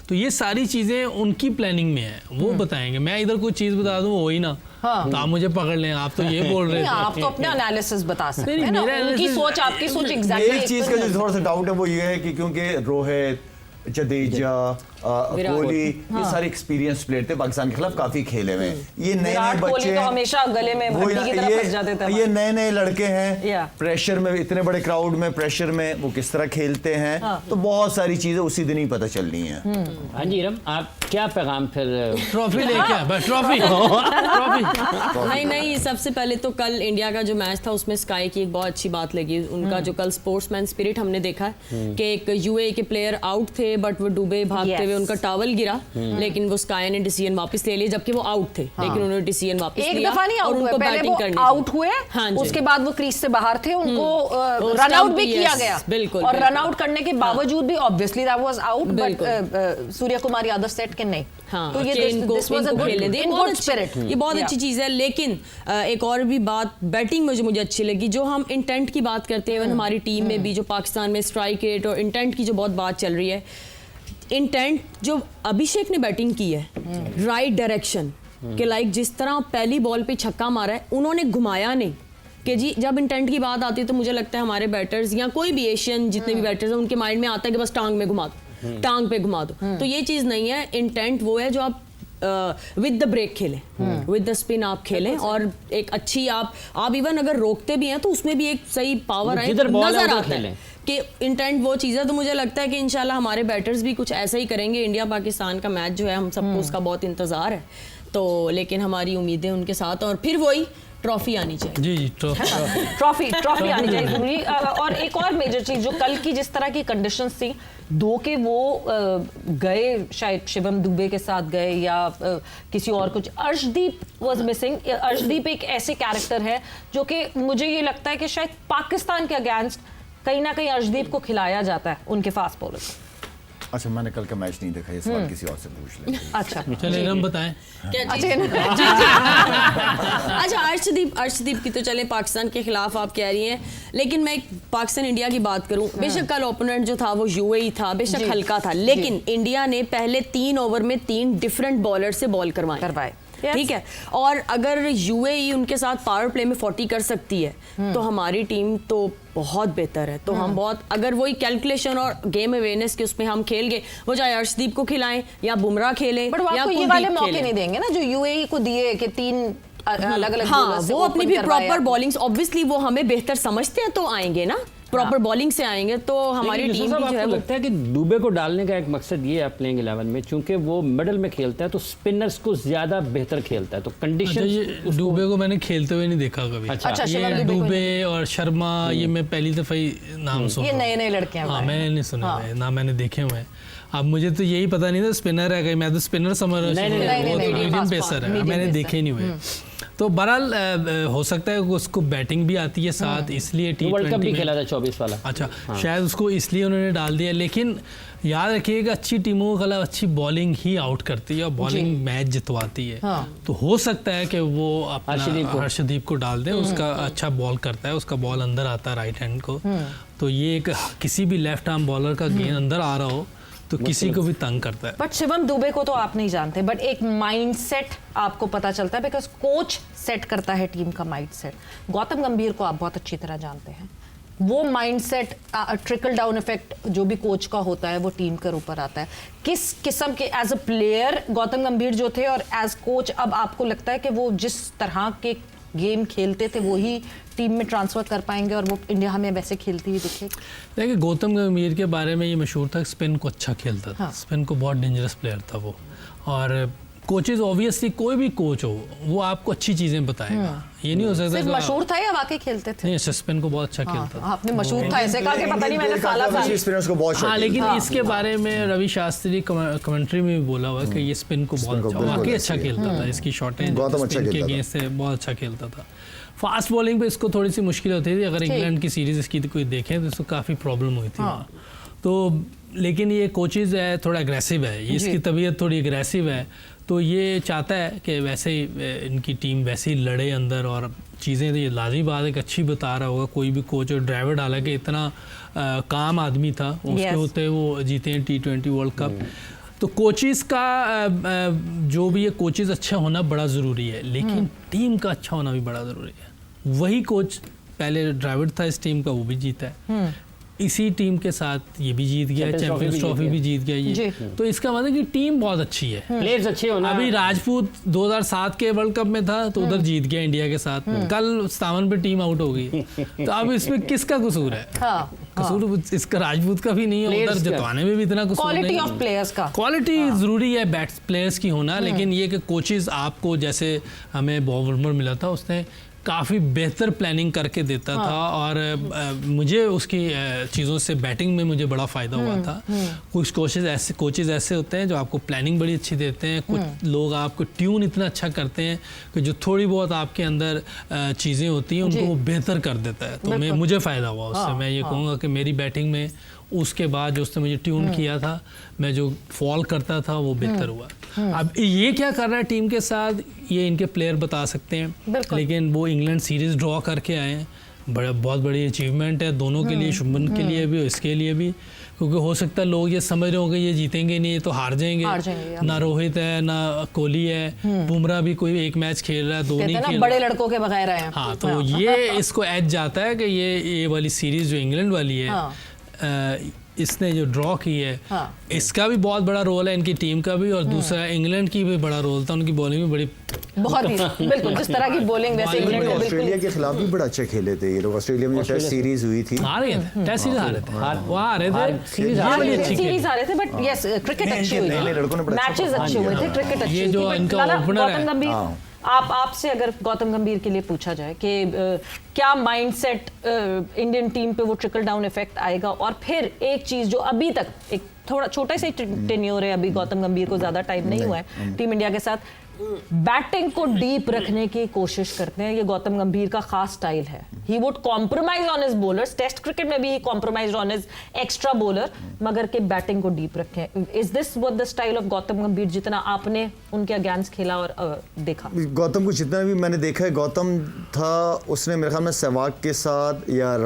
तो ये सारी चीज़ें उनकी प्लानिंग में है, वो बताएंगे। मैं इधर कोई चीज़ बता दूँ वो ही ना, तो आप मुझे पकड़ लें, आप तो ये बोल रहे नहीं, आप थे। तो अपने एनालिसिस बता सकते नहीं, हैं ना, मेरा उनकी analysis- सोच आपकी सोच एग्जैक्टली एक चीज का जो थोड़ा सा डाउट है वो ये है कि क्योंकि रोहित, जडेजा, कोहली, ये सारे एक्सपीरियंस प्लेयर थे, पाकिस्तान के खिलाफ काफी खेले हुए हैं। ये नए नए विराट कोहली बच्चे तो हैं, हमेशा गले में वही भट्टी की ना, तरह फंस जाते थे ये नए नए लड़के Yeah. हैं, प्रेशर में, इतने बड़े क्राउड में, प्रेशर में वो किस तरह खेलते हैं, तो बहुत सारी चीजें उसी दिन ही पता चलनी है। हाँ जी इरम, आप क्या पैगाम फिर ट्रॉफी लेके आए, बस ट्रॉफी नहीं नहीं, सबसे पहले तो कल इंडिया का जो मैच था उसमें स्काई की एक बहुत अच्छी बात लगी, उनका जो कल स्पोर्ट्समैन स्पिरिट हमने देखा है कि एक यूएई के प्लेयर आउट थे बट वो डूबे भागते हुए उनका टॉवल गिरा, लेकिन वो स्काई ने डिसीजन वापस ले लिया, जबकि वो आउट थे, लेकिन उन्होंने डिसीजन वापस एक लिया दफा नहीं और आउट हुए, उनको पहले बैटिंग वो करनी आउट हुए, हाँ जी। उसके बाद वो क्रीज से बाहर थे, उनको वो रन आउट stump भी भी, किया yes, गया, बिल्कुल, और बिल्कुल। रन आउट करने के बावजूद भी obviously that was out, but Surya Kumar Yadav set के नहीं, हाँ, तो ये कि इनको दिस वाज अ इनको खेलने दें, बहुत गुड स्पिरिट, ये बहुत अच्छी चीज़ है। लेकिन एक और भी बात बैटिंग में जो मुझे अच्छी लगी, जो हम इंटेंट की बात करते हैं, हमारी टीम में भी जो पाकिस्तान में स्ट्राइक रेट और इंटेंट की जो बहुत बात चल रही है, इंटेंट जो अभिषेक ने बैटिंग की है, राइट डायरेक्शन के, लाइक जिस तरह पहली बॉल पे छक्का मारा है, उन्होंने घुमाया नहीं कि जी, जब इंटेंट की बात आती है तो मुझे लगता है हमारे बैटर्स या कोई भी एशियन जितने भी बैटर्स हैं उनके माइंड में आता है कि बस टांग में घुमा दो, टांग पे घुमा दो, तो ये चीज़ नहीं है। इंटेंट वो है जो आप विद द ब्रेक खेलें, विद द स्पिन आप खेलें, और एक अच्छी आप इवन अगर रोकते भी हैं तो उसमें भी एक सही पावर है, जिधर बॉल है नजर उधर आता खेलें। है कि इंटेंट वो चीज़ है। तो मुझे लगता है कि इंशाल्लाह हमारे बैटर्स भी कुछ ऐसा ही करेंगे। इंडिया पाकिस्तान का मैच जो है हम सबको उसका बहुत इंतज़ार है, तो लेकिन हमारी उम्मीदें उनके साथ, और फिर वही ट्रॉफी आनी चाहिए। जी ट्रॉफी आनी चाहिए जरूरी। और एक और मेजर चीज जो कल की जिस तरह की कंडीशंस थी, दो के वो गए, शायद शिवम दुबे के साथ गए या किसी और, कुछ अर्शदीप वाज मिसिंग। अर्शदीप एक ऐसे कैरेक्टर है जो कि मुझे ये लगता है कि शायद पाकिस्तान के अगेंस्ट कहीं ना कहीं अर्शदीप को खिलाया जाता है उनके फास्ट बॉलर को। अच्छा, मैंने कल का मैच नहीं देखा, ये सवाल किसी और से पूछ लें। अच्छा चलिए हम बताएं। क्या चीज़? अच्छा, अर्शदीप की तो चले पाकिस्तान के खिलाफ आप कह रही हैं, लेकिन मैं पाकिस्तान इंडिया की बात करूं, बेशक कल ओपोनेंट जो था वो यूएई था, बेशक हल्का था, लेकिन इंडिया ने पहले 3 ओवर में 3 डिफरेंट बॉलर से बॉल करवाए। ठीक है, और अगर यूएई उनके साथ पावर प्ले में 40 कर सकती है तो हमारी टीम तो बहुत बेहतर है। तो हम बहुत, अगर वही कैलकुलेशन और गेम अवेयरनेस के उसमें हम खेल गए, वो चाहे अर्शदीप को खिलाएं या बुमराह खेलें, बट वो या आपको ये वाले मौके नहीं देंगे ना जो यूएई को दिए कि 3 अलग-अलग हाँ, bowlers से वो open अपनी भी करवाया। प्रॉपर बॉलिंग्स, ऑब्वियसली वो हमें बेहतर समझते हैं तो आएंगे ना, प्रॉपर बॉलिंग से आएंगे, तो हमारी लेकिन टीम यूसुफ भी साहब, जो है आपको वो लगता है कि दुबे को डालने का एक मकसद ये है प्लेइंग 11 में, चूंकि वो मिडल में खेलता है तो स्पिनर्स को ज्यादा बेहतर खेलता है, तो अच्छा, कंडीशन ये डूबे को मैंने खेलते हुए नहीं देखा कभी। अच्छा, शिवम ये दुबे को डूबे और शर्मा, ये मैं पहली दफा ही नाम सुन ये रहा हूं। नए लड़के हैं हाँ, भाई। मैंने नहीं सुने हुए, ना मैंने देखे हुए हैं। अब मुझे तो यही पता नहीं था स्पिनर है, मैं तो स्पिनर समझ रहा नहीं, हूँ, नहीं, मीडियम fast पेसर है, medium मैंने pacer। देखे नहीं हुए। तो बहरहाल हो सकता है कि उसको बैटिंग भी आती है साथ, इसलिए वर्ल्ड कप T20 भी में- खेला था 24 वाला। अच्छा, शायद उसको इसलिए उन्होंने डाल दिया, लेकिन याद रखिएगा अच्छी टीमों को अच्छी बॉलिंग ही आउट करती है और बॉलिंग मैच जितवाती है। तो हो सकता है कि वो अपना हर्षदीप को डाल दे, उसका अच्छा बॉल करता है, उसका बॉल अंदर आता है राइट हैंड को, तो ये एक किसी भी लेफ्ट आर्म बॉलर का गेंद अंदर आ रहा हो तो किसी को भी तंग करता है। बट शिवम दुबे को तो आप नहीं जानते, बट एक माइंडसेट आपको पता चलता है, बिकॉज कोच सेट करता है टीम का माइंडसेट। गौतम गंभीर को आप बहुत अच्छी तरह जानते हैं, वो माइंडसेट, ट्रिकल डाउन इफेक्ट जो भी कोच का होता है वो टीम के ऊपर आता है। किस किस्म के एज अ प्लेयर गौतम गंभीर जो थे और एज कोच अब आपको लगता है कि वो जिस तरह के गेम खेलते थे वो ही टीम में ट्रांसफर कर पाएंगे और वो इंडिया हमें वैसे खेलती हुई दिखेगी? देखिए, गौतम गंभीर के बारे में ये मशहूर था, स्पिन को अच्छा खेलता था, स्पिन को बहुत डेंजरस प्लेयर था वो, और कोचेज ऑब्वियसली कोई भी कोच हो वो आपको अच्छी चीजें बताएगा, ये नहीं हो सकता सिर्फ कि मशहूर था या वाकई खेलते थे? नहीं, सस्पेन को बहुत अच्छा खेलता था। आपने मशहूर था ऐसे कहा कि पता नहीं मैंने साला स्पिनर्स को बहुत हाँ, लेकिन इसके बारे में रवि शास्त्री कमेंट्री में भी बोला हुआ कि ये स्पिन को बहुत अच्छा, वाकई अच्छा खेलता था, इसकी शॉटें स्पिन के अगेंस्ट से बहुत अच्छा खेलता था। फास्ट बॉलिंग पे इसको थोड़ी सी मुश्किल होती थी, अगर इंग्लैंड की सीरीज इसकी कोई देखें तो इसको काफ़ी प्रॉब्लम हुई थी वहाँ। तो लेकिन ये कोचेज है थोड़ा अग्रेसिव है, ये इसकी तबीयत थोड़ी अग्रेसिव है, तो ये चाहता है कि वैसे ही इनकी टीम वैसे ही लड़े अंदर और चीज़ें। तो ये लाजमी बात है कि अच्छी बता रहा होगा कोई भी कोच। और ड्राइवर हालांकि इतना काम आदमी था, उसके होते वो जीते हैं T20 वर्ल्ड कप। तो कोचेस का जो भी है कोचेस अच्छा होना बड़ा ज़रूरी है, लेकिन टीम का अच्छा होना भी बड़ा ज़रूरी है। वही कोच पहले ड्राइवर था इस टीम का, वो भी जीता है, इसी टीम के साथ ये भी जीत गया, चैंपियंस ट्रॉफी भी जीत गया ये। तो इसका मतलब कि टीम बहुत अच्छी है, प्लेयर्स अच्छे होना। अभी राजपूत 2007 के वर्ल्ड कप में था तो उधर जीत गया इंडिया के साथ, कल 57 पे टीम आउट हो गई। तो अब इसमें किसका कसूर है? कसूर इसका राजपूत का भी नहीं है, उधर जितवाने में भी इतना कसूर नहीं। क्वालिटी ऑफ प्लेयर्स का, क्वालिटी जरूरी है बैट्स प्लेयर्स की होना, लेकिन ये कि कोचेस आपको, जैसे हमें बॉब वुलमर मिला था, उसने काफ़ी बेहतर प्लानिंग करके देता था और मुझे उसकी चीज़ों से बैटिंग में मुझे बड़ा फ़ायदा हुआ था। कुछ कोचेज़ ऐसे होते हैं जो आपको प्लानिंग बड़ी अच्छी देते हैं, कुछ लोग आपको ट्यून इतना अच्छा करते हैं कि जो थोड़ी बहुत आपके अंदर चीज़ें होती हैं उनको वो बेहतर कर देता है। तो मुझे फ़ायदा हुआ उससे। मैं ये कहूँगा कि मेरी बैटिंग में उसके बाद जो उसने मुझे ट्यून किया था, मैं जो फॉल करता था वो बेहतर हुआ। अब ये क्या कर रहा है टीम के साथ, ये इनके प्लेयर बता सकते हैं, लेकिन वो इंग्लैंड सीरीज ड्रॉ करके आए हैं, बहुत बड़ी अचीवमेंट है दोनों के लिए, शुभमन के लिए भी और इसके लिए भी, क्योंकि हो सकता है लोग ये समझ रहे होंगे ये जीतेंगे नहीं, ये तो हार जाएंगे। ना रोहित है ना कोहली है, बुमराह भी कोई एक मैच खेल रहा है, दो नहीं खेल, बड़े लड़कों के बगैर हैं। हाँ, तो ये इसको एज जाता है कि ये वाली सीरीज जो इंग्लैंड वाली है, इसने जो ड्रॉ की है, इसका भी बहुत बड़ा रोल है इनकी टीम का भी, और दूसरा इंग्लैंड की भी बड़ा रोल था, उनकी बॉलिंग में बड़ी बहुत ही बिल्कुल जिस तरह की बॉलिंग वैसे इंग्लैंड ने ऑस्ट्रेलिया के खिलाफ भी बड़ा अच्छा खेले थे ये लोग। ऑस्ट्रेलिया में टेस्ट सीरीज हुई थी, हार गए थे, टेस्ट सीरीज हारे थे, वहाँ हारे थे, सीरीज हारे थे, बट यस क्रिकेट अच्छी हुई थी, मैचेस अच्छे हुए थे, क्रिकेट अच्छी। ये जो इनका ओपनर है, आपसे अगर गौतम गंभीर के लिए पूछा जाए कि क्या माइंडसेट इंडियन टीम पे वो ट्रिकल डाउन इफेक्ट आएगा, और फिर एक चीज जो अभी तक एक थोड़ा छोटा सा टेन्योर है, अभी गौतम गंभीर को ज्यादा टाइम नहीं हुआ है टीम इंडिया के साथ, बैटिंग को डीप रखने की कोशिश करते हैं, ये गौतम गंभीर का खास स्टाइल है। He would compromise on his bowlers, test cricket में भी he compromise on his extra bowler, मगर के बैटिंग को डीप रखें। Is this what the style of Gautam Gambhir, जितना आपने उनके अगेंस्ट खेला और देखा? गौतम को जितना भी मैंने देखा है, गौतम था, उसने मेरे ख्याल में सहवाग के साथ या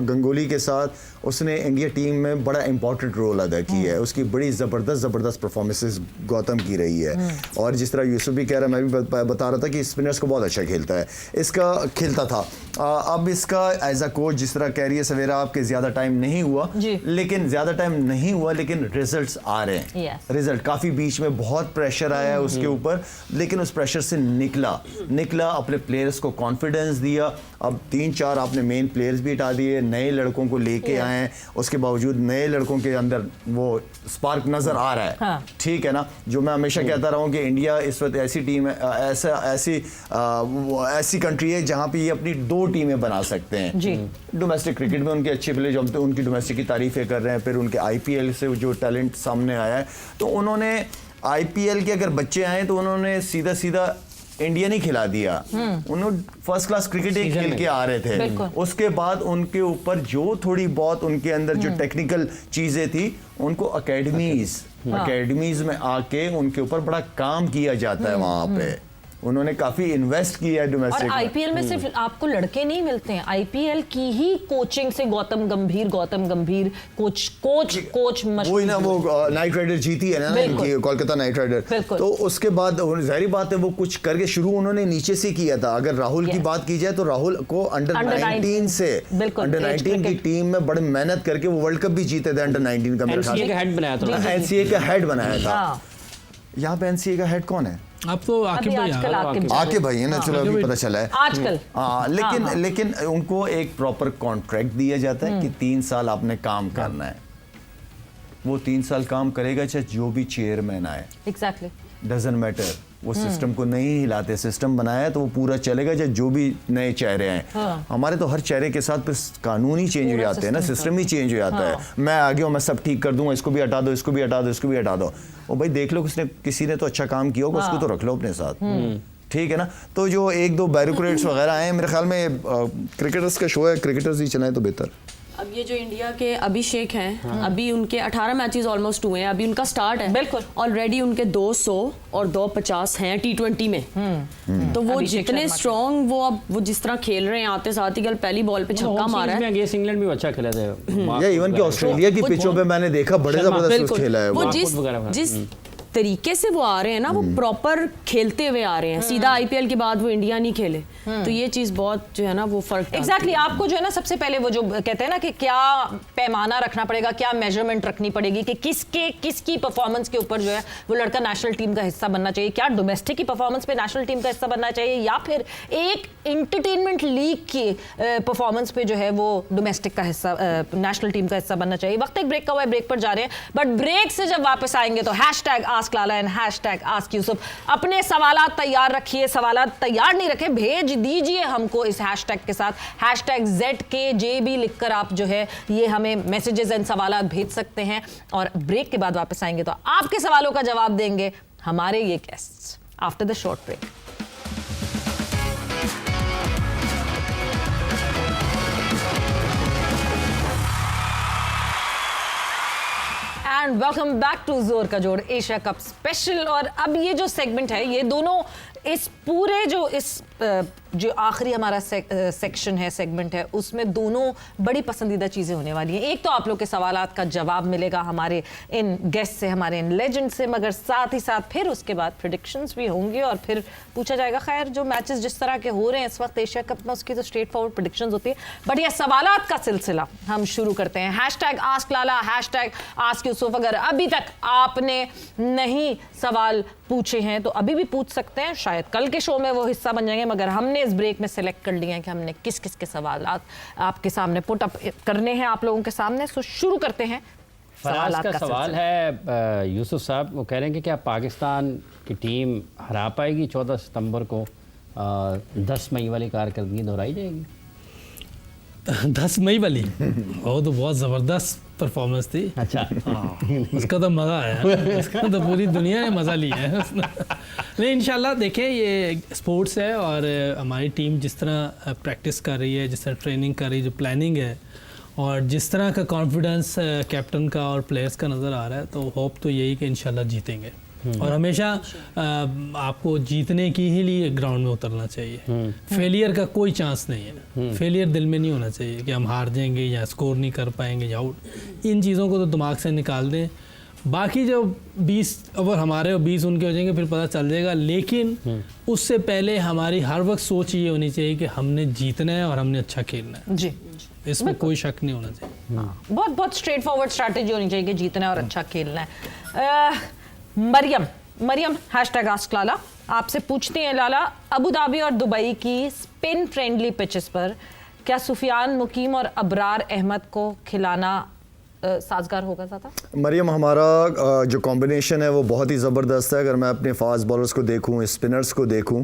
गंगोली के साथ उसने इंडिया टीम में बड़ा इंपॉर्टेंट रोल अदा किया है। उसकी बड़ी ज़बरदस्त परफॉर्मेंसेस गौतम की रही है, और जिस तरह यूसुफ भी कह रहा है, मैं भी बता रहा था कि स्पिनर्स को बहुत अच्छा खेलता है, इसका खेलता था। अब इसका एज अ कोच जिस तरह कह रही है सवेरा आपके ज़्यादा टाइम नहीं हुआ, लेकिन ज़्यादा टाइम नहीं हुआ, लेकिन रिजल्ट्स आ रहे हैं। रिजल्ट काफ़ी बीच में बहुत प्रेशर आया है उसके ऊपर, लेकिन उस प्रेशर से निकला, अपने प्लेयर्स को कॉन्फिडेंस दिया। अब 3-4 आपने मेन प्लेयर्स भी हटा दिए, नए लड़कों को लेके आए हैं, उसके बावजूद नए लड़कों के अंदर वो स्पार्क नजर आ रहा है। ठीक है ना, जो मैं हमेशा कहता रहा हूँ कि इंडिया इस वक्त ऐसी टीम है, ऐसी कंट्री है जहाँ पे ये अपनी 2 टीमें बना सकते हैं। डोमेस्टिक क्रिकेट में उनके अच्छे प्लेयर, जो हम तो उनकी डोमेस्टिक की तारीफें कर रहे हैं, फिर उनके IPL से जो टैलेंट सामने आया है, तो उन्होंने IPL के अगर बच्चे आए तो उन्होंने सीधा इंडिया नहीं खिला दिया, उन्होंने फर्स्ट क्लास क्रिकेट ही खेल के आ रहे थे। उसके बाद उनके ऊपर जो थोड़ी बहुत उनके अंदर जो टेक्निकल चीजें थी, उनको अकेडमीज में आके उनके ऊपर बड़ा काम किया जाता है। वहां पे उन्होंने काफी इन्वेस्ट किया है डोमेस्टिक। और IPL में सिर्फ आपको लड़के नहीं मिलते हैं, IPL की ही कोचिंग से गौतम गंभीर कोच वही ना, वो नाइट राइडर जीती है ना कोलकाता नाइट राइडर, तो उसके बाद जाहिर बात है वो कुछ करके शुरू उन्होंने नीचे से किया था। अगर राहुल की बात की जाए तो राहुल को अंडर 19 से अंडर 19 की टीम में बड़ी मेहनत करके वो वर्ल्ड कप भी जीते थे अंडर 19 का। NCA का हेड बनाया था, NCA का हेड बनाया था। यहाँ पे NCA का हेड कौन है? अब तो आके भाई है ना, चलो अभी पता चला है आजकल। लेकिन उनको एक प्रॉपर कॉन्ट्रैक्ट दिया जाता है कि 3 साल आपने काम करना है। वो 3 साल काम करेगा चाहे जो भी चेयरमैन आए। एग्जैक्टली। डजंट मैटर, वो सिस्टम को नहीं हिलाते, सिस्टम बनाया है तो वो पूरा चलेगा, चाहे जो भी नए चेहरे आए। हमारे तो हर चेहरे के साथ कानून ही चेंज हो जाते हैं ना, सिस्टम ही चेंज हो जाता है। मैं आ गया हूँ, मैं सब ठीक कर दूंगा, इसको भी हटा दो, इसको भी हटा दो, इसको भी हटा दो। और भाई देख लो किसी ने तो अच्छा काम किया होगा, उसको तो रख लो अपने साथ, ठीक है ना। तो जो एक दो ब्यूरोक्रेट्स वगैरह आए, मेरे ख्याल में क्रिकेटर्स का शो है, क्रिकेटर्स ही चलाएं तो बेहतर। अब ये जो इंडिया के अभिषेक हैं, अभी उनके 18 मैचेस ऑलमोस्ट हुए हैं, अभी उनका स्टार्ट है, बिल्कुल ऑलरेडी उनके 200 और 250 हैं T20 में। तो वो जितने स्ट्रॉन्ग, वो जिस तरह खेल रहे हैं, आते साथ ही कल पहली बॉल पे छक्का मारा है। अगेंस्ट इंग्लैंड भी अच्छा खेला था, या इवन कि ऑस्ट्रेलिया की पिचों पे मैंने देखा बड़े जबरदस्त खेला है वो जिस तरीके से वो आ रहे हैं ना, वो प्रॉपर खेलते हुए आ रहे हैं। सीधा IPL के बाद वो इंडिया नहीं खेले, तो ये चीज बहुत जो है ना वो फर्क एग्जैक्टली आपको जो है ना सबसे पहले वो जो कहते हैं ना कि क्या पैमाना रखना पड़ेगा, क्या मेजरमेंट रखनी पड़ेगी कि किसकी परफॉर्मेंस के ऊपर जो है वो लड़का नेशनल टीम का हिस्सा बनना चाहिए, क्या डोमेस्टिक की परफॉर्मेंस पे नेशनल टीम का हिस्सा बनना चाहिए, या फिर एक एंटरटेनमेंट लीग की परफॉर्मेंस पे जो है वो डोमेस्टिक का हिस्सा, नेशनल टीम का हिस्सा बनना चाहिए। वक्त एक ब्रेक का हुआ है, ब्रेक पर जा रहे हैं, बट ब्रेक से जब वापस आएंगे तो #AskLala एंड #AskYusuf अपने सवालात तैयार रखिए। सवालात तैयार नहीं रखे, भेज दीजिए हमको इस हैशटैग के साथ, #ZKJB लिखकर आप जो है ये हमें मैसेजेस एंड सवालात भेज सकते हैं। और ब्रेक के बाद वापस आएंगे तो आपके सवालों का जवाब देंगे हमारे ये guests after the short break. And welcome back to जोर का जोड़ एशिया कप स्पेशल। और अब ये जो सेगमेंट है, ये दोनों इस पूरे जो आखिरी हमारा सेक्शन है, सेगमेंट है, उसमें दोनों बड़ी पसंदीदा चीज़ें होने वाली हैं। एक तो आप लोग के सवालात का जवाब मिलेगा हमारे इन गेस्ट से, हमारे इन लेजेंड से, मगर साथ ही साथ फिर उसके बाद प्रेडिक्शंस भी होंगे और फिर पूछा जाएगा। खैर जो मैचेस जिस तरह के हो रहे हैं इस वक्त एशिया कप में, उसकी तो स्ट्रेट फॉरवर्ड प्रेडिक्शंस होती है, बट यह सवालात का सिलसिला हम शुरू करते हैं। #AskLala, #AskYusuf। अगर अभी तक आपने नहीं सवाल पूछे हैं तो अभी भी पूछ सकते हैं, शायद कल के शो में वो हिस्सा बन जाएंगे, मगर हमने इस ब्रेक में सेलेक्ट कर लिए हैं कि हमने किस किस के सवाल आपके सामने पुट अप करने हैं, आप लोगों के सामने। सो शुरू करते हैं। फराज का सवाल है यूसुफ साहब, वो कह रहे हैं कि क्या पाकिस्तान की टीम हरा पाएगी 14 सितंबर को, 10 मई वाली कारकर्दगी दोहराई जाएगी? 10 मई वाली वो तो बहुत ज़बरदस्त परफॉर्मेंस थी। अच्छा उसका तो मज़ा आया, इसका तो पूरी दुनिया ने मज़ा लिया है उसने। नहीं, इंशाल्लाह देखें, ये स्पोर्ट्स है और हमारी टीम जिस तरह प्रैक्टिस कर रही है, जिस तरह ट्रेनिंग कर रही है, जो प्लानिंग है और जिस तरह का कॉन्फिडेंस कैप्टन का और प्लेयर्स का नज़र आ रहा है, तो होप तो यही कि इंशाल्लाह जीतेंगे। और हमेशा आपको जीतने की ही लिए ग्राउंड में उतरना चाहिए। फेलियर का कोई चांस नहीं है, फेलियर दिल में नहीं होना चाहिए कि हम हार जाएंगे या स्कोर नहीं कर पाएंगे या आउट। इन चीज़ों को तो दिमाग से निकाल दें। बाकी जो 20 ओवर हमारे और 20 उनके हो जाएंगे फिर पता चल जाएगा, लेकिन उससे पहले हमारी हर वक्त सोच ये होनी चाहिए कि हमने जीतना है और हमने अच्छा खेलना है जी, इसमें कोई शक नहीं होना चाहिए। बहुत बहुत स्ट्रेट फॉरवर्ड स्ट्रैटेजी होनी चाहिए कि जीतना है और अच्छा खेलना है। मरियम #AskLala आपसे पूछती हैं, लाला, अबू धाबी और दुबई की स्पिन फ्रेंडली पिचेस पर क्या सुफियान मुकीम और अबरार अहमद को खिलाना साजगार होगा ज़्यादा? मरियम, हमारा जो कॉम्बिनेशन है वो बहुत ही ज़बरदस्त है। अगर मैं अपने फास्ट बॉलर्स को देखूं, स्पिनर्स को देखूं,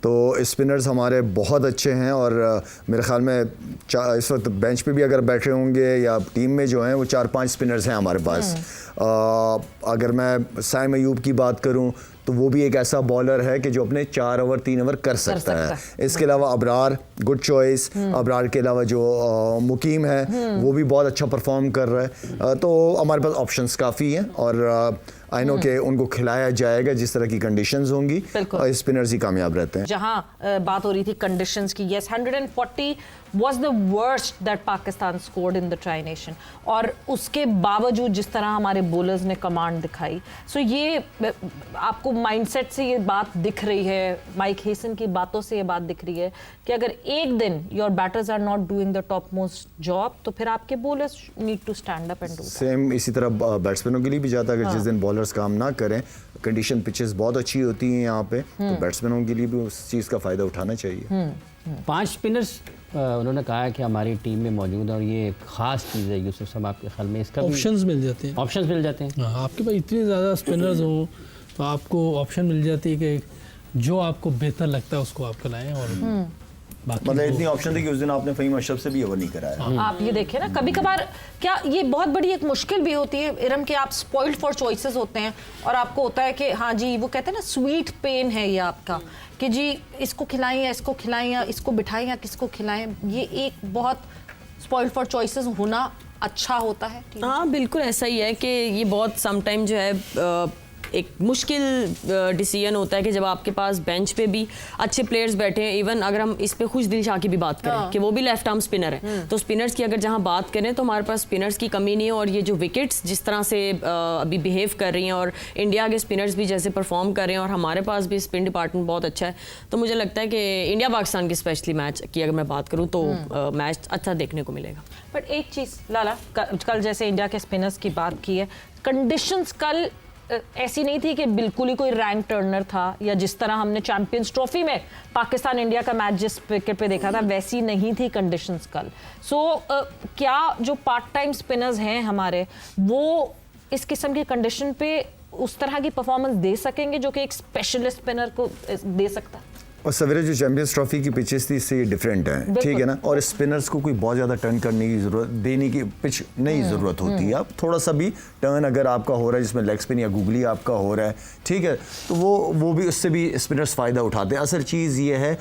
तो स्पिनर्स हमारे बहुत अच्छे हैं और मेरे ख्याल में इस वक्त बेंच पे भी अगर बैठे होंगे या टीम में जो हैं वो 4-5 स्पिनर्स हैं हमारे पास। अगर मैं साइम अयूब की बात करूं तो वो भी एक ऐसा बॉलर है कि जो अपने 4 ओवर 3 ओवर कर सकता है। इसके अलावा अबरार, गुड चॉइस। अबरार के अलावा जो मुकीम है वो भी बहुत अच्छा परफॉर्म कर रहा है। तो हमारे पास ऑप्शंस काफ़ी हैं और आई नो कि उनको खिलाया जाएगा जिस तरह की कंडीशंस होंगी, स्पिनर्स ही कामयाब रहते हैं। जहां बात हो रही थी कंडीशंस की, yes 140 was the worst that Pakistan scored in the Tri Nation, और उसके बावजूद जिस तरह हमारे बॉलर्स ने कमांड दिखाई, सो ये आपको माइंडसेट से ये बात दिख रही है, माइक हेसन की बातों से ये बात दिख रही है कि अगर एक दिन your batters are not doing the top most job तो फिर आपके bowlers need to stand up and do. Same इसी तरह बैट्समैनों के लिए भी जाता है, अगर जिस दिन बॉलर्स काम ना करें, कंडीशन पिचेस बहुत अच्छी होती हैं यहाँ पे, तो बैट्समैनों के लिए भी उस चीज़ का फ़ायदा उठाना चाहिए। 5 स्पिनर्स उन्होंने कहा कि हमारी टीम में मौजूद है और ये एक ख़ास चीज़ है। यूसुफ साहब, आपके ख्याल में इसका ऑप्शंस मिल जाते हैं? ऑप्शंस मिल जाते हैं। हाँ, आपके पास इतने ज़्यादा स्पिनर्स हों तो आपको ऑप्शन मिल जाती है कि जो आपको बेहतर लगता है उसको आप खिलाएं और बाकी मतलब इतनी ऑप्शन थी कि उस दिन आपने फ़हीम अशरफ से भी ओवर नहीं कराया। आप ये देखिए ना, कभी कभार क्या ये बहुत बड़ी एक मुश्किल भी होती है इरम के, आप स्पॉइल्ड फॉर चॉइसेस होते हैं और आपको होता है कि हाँ जी, वो कहते हैं ना स्वीट पेन है ये आपका, कि जी इसको खिलाएं या इसको खिलाएं या इसको बिठाएं या किसको खिलाएं। ये एक बहुत स्पॉइल्ड फॉर चॉइसेस होना अच्छा होता है। हाँ बिल्कुल ऐसा ही है कि ये बहुत समटाइम जो है एक मुश्किल डिसीजन होता है कि जब आपके पास बेंच पे भी अच्छे प्लेयर्स बैठे हैं। इवन अगर हम इस पे खुशदिल शाह की भी बात करें कि वो भी लेफ्ट आर्म स्पिनर है, तो स्पिनर्स की अगर जहां बात करें तो हमारे पास स्पिनर्स की कमी नहीं है। और ये जो विकेट्स जिस तरह से अभी बिहेव कर रही हैं और इंडिया के स्पिनर्स भी जैसे परफॉर्म कर रहे हैं और हमारे पास भी स्पिन डिपार्टमेंट बहुत अच्छा है, तो मुझे लगता है कि इंडिया पाकिस्तान की स्पेशली मैच की अगर मैं बात करूँ तो मैच अच्छा देखने को मिलेगा। बट एक चीज़ लाला, कल जैसे इंडिया के स्पिनर्स की बात की है, कंडीशंस कल ऐसी नहीं थी कि बिल्कुल ही कोई रैंक टर्नर था, या जिस तरह हमने चैंपियंस ट्रॉफी में पाकिस्तान इंडिया का मैच जिस विकेट पे देखा था वैसी नहीं थी कंडीशंस कल। सो क्या जो पार्ट टाइम स्पिनर्स हैं हमारे, वो इस किस्म की कंडीशन पे उस तरह की परफॉर्मेंस दे सकेंगे जो कि एक स्पेशलिस्ट स्पिनर को दे सकता है? और सवेरे जो चैंपियंस ट्रॉफी की पिचेस थी इससे डिफरेंट है, ठीक है ना। और स्पिनर्स को कोई बहुत ज़्यादा टर्न करने की ज़रूरत, देने की पिच नहीं ज़रूरत होती है। अब थोड़ा सा भी टर्न अगर आपका हो रहा है जिसमें लेग स्पिन या गूगली आपका हो रहा है, ठीक है, तो वो भी उससे भी स्पिनर्स फ़ायदा उठाते हैं। असल चीज़ ये है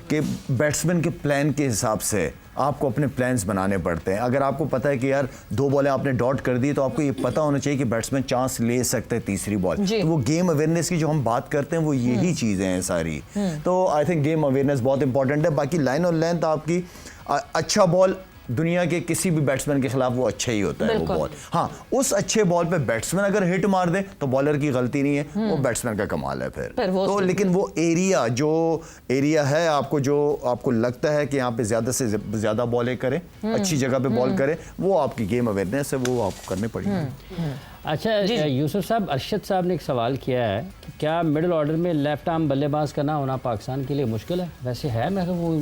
कि बैट्समैन के प्लान के हिसाब से आपको अपने प्लान्स बनाने पड़ते हैं। अगर आपको पता है कि यार 2 बॉलें आपने डॉट कर दी, तो आपको ये पता होना चाहिए कि बैट्समैन चांस ले सकते हैं तीसरी बॉल। तो वो गेम अवेयरनेस की जो हम बात करते हैं वो यही चीज़ें हैं सारी। तो आई थिंक गेम अवेयरनेस बहुत इंपॉर्टेंट है। बाकी लाइन और लेंथ आपकी, अच्छा बॉल दुनिया के किसी भी बैट्समैन के खिलाफ वो अच्छा ही होता है वो बॉल। हाँ, उस अच्छे बॉल पे बैट्समैन अगर हिट मार दे तो बॉलर की गलती नहीं है, वो बैट्समैन का कमाल है फिर तो। लेकिन वो एरिया, जो एरिया है आपको, जो आपको लगता है कि यहाँ पे ज़्यादा से ज़्यादा बॉलें करें, अच्छी जगह पे बॉल करें, वो आपकी गेम अवेयरनेस है, वो आपको करनी पड़ेगी। अच्छा यूसुफ साहब, अरशद साहब ने एक सवाल किया है कि क्या मिडिल ऑर्डर में लेफ्ट आर्म बल्लेबाज का ना होना पाकिस्तान के लिए मुश्किल है? वैसे है, मैं वो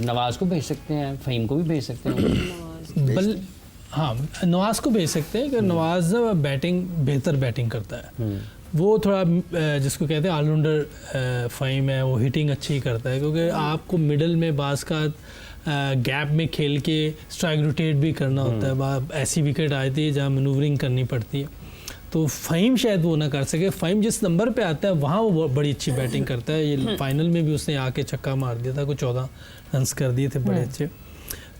नवाज़ को भेज सकते हैं, फ़हीम को भी भेज सकते हैं। हाँ, नवाज़ को भेज सकते हैं कि नवाज़ बेहतर बैटिंग करता है। वो थोड़ा जिसको कहते हैं ऑलराउंडर फ़हीम है, वो हिटिंग अच्छी करता है, क्योंकि आपको मिडल में बाज़ का गैप में खेल के स्ट्राइक रोटेट भी करना होता है। ऐसी विकेट आती है जहाँ मैनूवरिंग करनी पड़ती है, तो फ़हीम शायद वो ना कर सके। फ़हीम जिस नंबर पे आता है वहाँ वो बड़ी अच्छी बैटिंग करता है। ये फाइनल में भी उसने आके छक्का मार दिया था, कुछ 14 रन कर दिए थे बड़े अच्छे।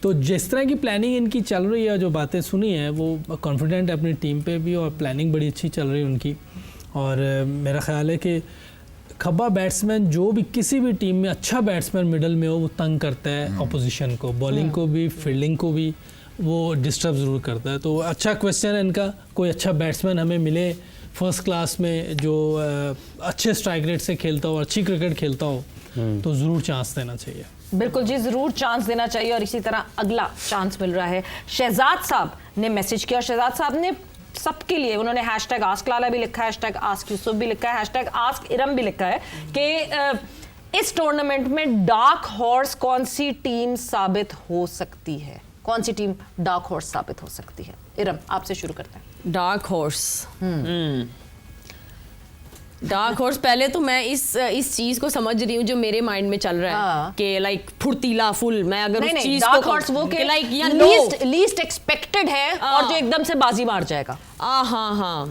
तो जिस तरह की प्लानिंग इनकी चल रही है, जो बातें सुनी हैं, वो कॉन्फिडेंट है अपनी टीम पे भी, और प्लानिंग बड़ी अच्छी चल रही है उनकी। और मेरा ख्याल है कि खब्बा बैट्समैन जो भी किसी भी टीम में अच्छा बैट्समैन मिडल में हो, वो तंग करता है अपोजिशन को, बॉलिंग को भी, फील्डिंग को भी वो डिस्टर्ब ज़रूर करता है। तो अच्छा क्वेश्चन है इनका, कोई अच्छा बैट्समैन हमें मिले फर्स्ट क्लास में जो अच्छे स्ट्राइक रेट से खेलता हो, अच्छी क्रिकेट खेलता हो, तो ज़रूर चांस देना चाहिए। बिल्कुल जी, ज़रूर चांस देना चाहिए। और इसी तरह अगला चांस मिल रहा है, शहजाद साहब ने मैसेज किया। शहजाद साहब ने सबके लिए, उन्होंने हैशटैग आस्क लाला भी लिखा है, हैशटैग आस्क यूसुफ भी लिखा है, हैशटैग आस्क इरम भी लिखा है कि इस टूर्नामेंट में डार्क हॉर्स कौन सी टीम साबित हो सकती है? कौन सी टीम डार्क हॉर्स साबित हो सकती है? इरम, आपसे शुरू करते हैं। डार्क हॉर्स, डार्क हॉर्स, पहले तो मैं इस चीज को समझ रही हूँ जो मेरे माइंड में चल रहा है कि लाइक फुर्तीला फुल। मैं अगर उस चीज डार्क हॉर्स वो कि लाइक लीस्ट एक्सपेक्टेड है और जो एकदम से बाजी मार जाएगा। हाँ,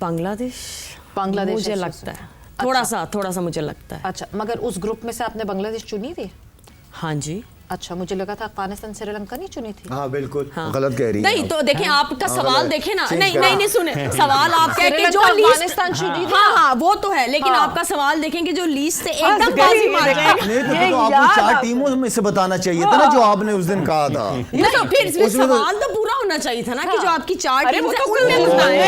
बांग्लादेश मुझे लगता है, थोड़ा सा मुझे लगता है। अच्छा, मगर उस ग्रुप में से आपने बांग्लादेश चुनी थी? हाँ जी। अच्छा, मुझे लगा था अफगानिस्तान श्रीलंका नहीं चुनी थी। हाँ बिल्कुल, गलत कह रही है। नहीं तो देखें, आपका सवाल देखें ना, नहीं सुने, सवाल आप कह के जो अफगानिस्तान चुनी थी। हाँ वो तो है, लेकिन आपका सवाल देखेंगे जो लीस्ट से एकदम बाजी मार जाएगा। नहीं तो आपको 4 टीमों में से बताना चाहिए था ना, जो आपने उस दिन कहा था। तो फिर सवाल तो पूरा होना चाहिए था ना कि जो आपकी 4 टीम है उनमें।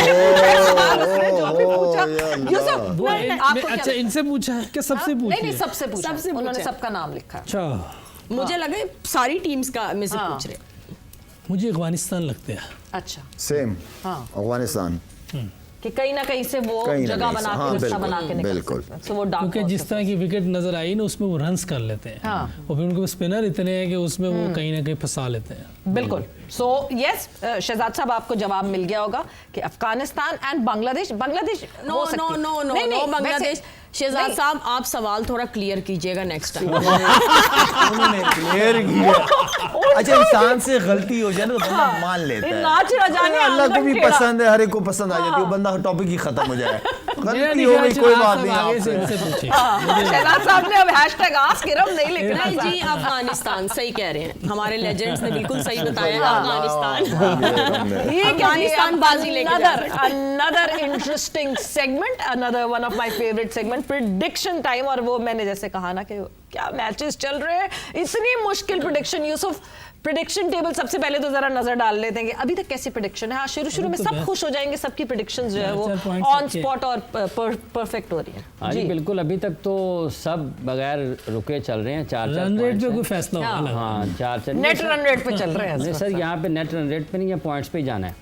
अच्छा, इनसे पूछा है क्या? सबसे पूछा? नहीं, सबसे पूछा, उन्होंने सबका नाम लिखा। अच्छा, मुझे लगा सारी टीम्स का में से पूछ रहे। मुझे अफगानिस्तान लगते हैं। अच्छा, सेम, अफगानिस्तान। कि कहीं ना कहीं से वो कहीं ना जगह कहीं से, बना हाँ, के रास्ता बिल्कुल, बना के निकल बिल्कुल। सकते हैं। So वो डार्क क्योंकि जिस तरह की विकेट नजर आई ना उसमें वो रन्स कर लेते हैं और फिर उनके स्पिनर इतने हैं कि उसमें वो कहीं ना कहीं फंसा लेते हैं। बिल्कुल। सो यस शहजाद साहब आपको जवाब मिल गया होगा कि Afghanistan and Bangladesh no no no no no Bangladesh. Shahzad साहब आप सवाल थोड़ा क्लियर कीजिएगा नेक्स्ट टाइम। उन्होंने क्लियर किया। अच्छा इंसान से गलती हो जाए ना तो बंदा मान लेता है। नाच रजाने अल्लाह को भी आंगन टेढ़ा। पसंद है, हर एक को पसंद आ जाती है, बंदा टॉपिक ही खत्म हो जाए। मेरा गलती नहीं हो ख्याल गई कोई शहजाद बात साहब नहीं, आगे से आपसे इनसे पूछिए। शहजाद साहब ने अब हैशटैग आस्क हिरम नहीं लिखना नहीं जी अफगानिस्तान सही कह रहे हैं, हमारे लेजेंड्स ने बिल्कुल सही बताया अफगानिस्तान। अफगानिस्तान बाजी लेके जा रहा है। another interesting segment, another one of my favorite segment, prediction time। और वो मैंने जैसे कहा ना कि क्या मैचेस चल रहे हैं, इतनी मुश्किल प्रेडिक्शन। यूसुफ प्रेडिक्शन टेबल सबसे पहले तो जरा नजर डाल लेते हैं कि अभी तक कैसी प्रेडिक्शन है। हाँ शुरू में सब खुश हो जाएंगे, सबकी प्रेडिक्शंस जो है वो ऑन स्पॉट और परफेक्ट हो रही है। हाँ जी बिल्कुल, अभी तक तो सब बगैर रुके चल रहे हैं। 4 रन रेट पे कोई फैसला होगा। हाँ 4 नेट रन रेट पे चल रहे हैं। नहीं सर, यहाँ पे नेट रन रेट पे नहीं है, पॉइंट्स पे ही जाना है।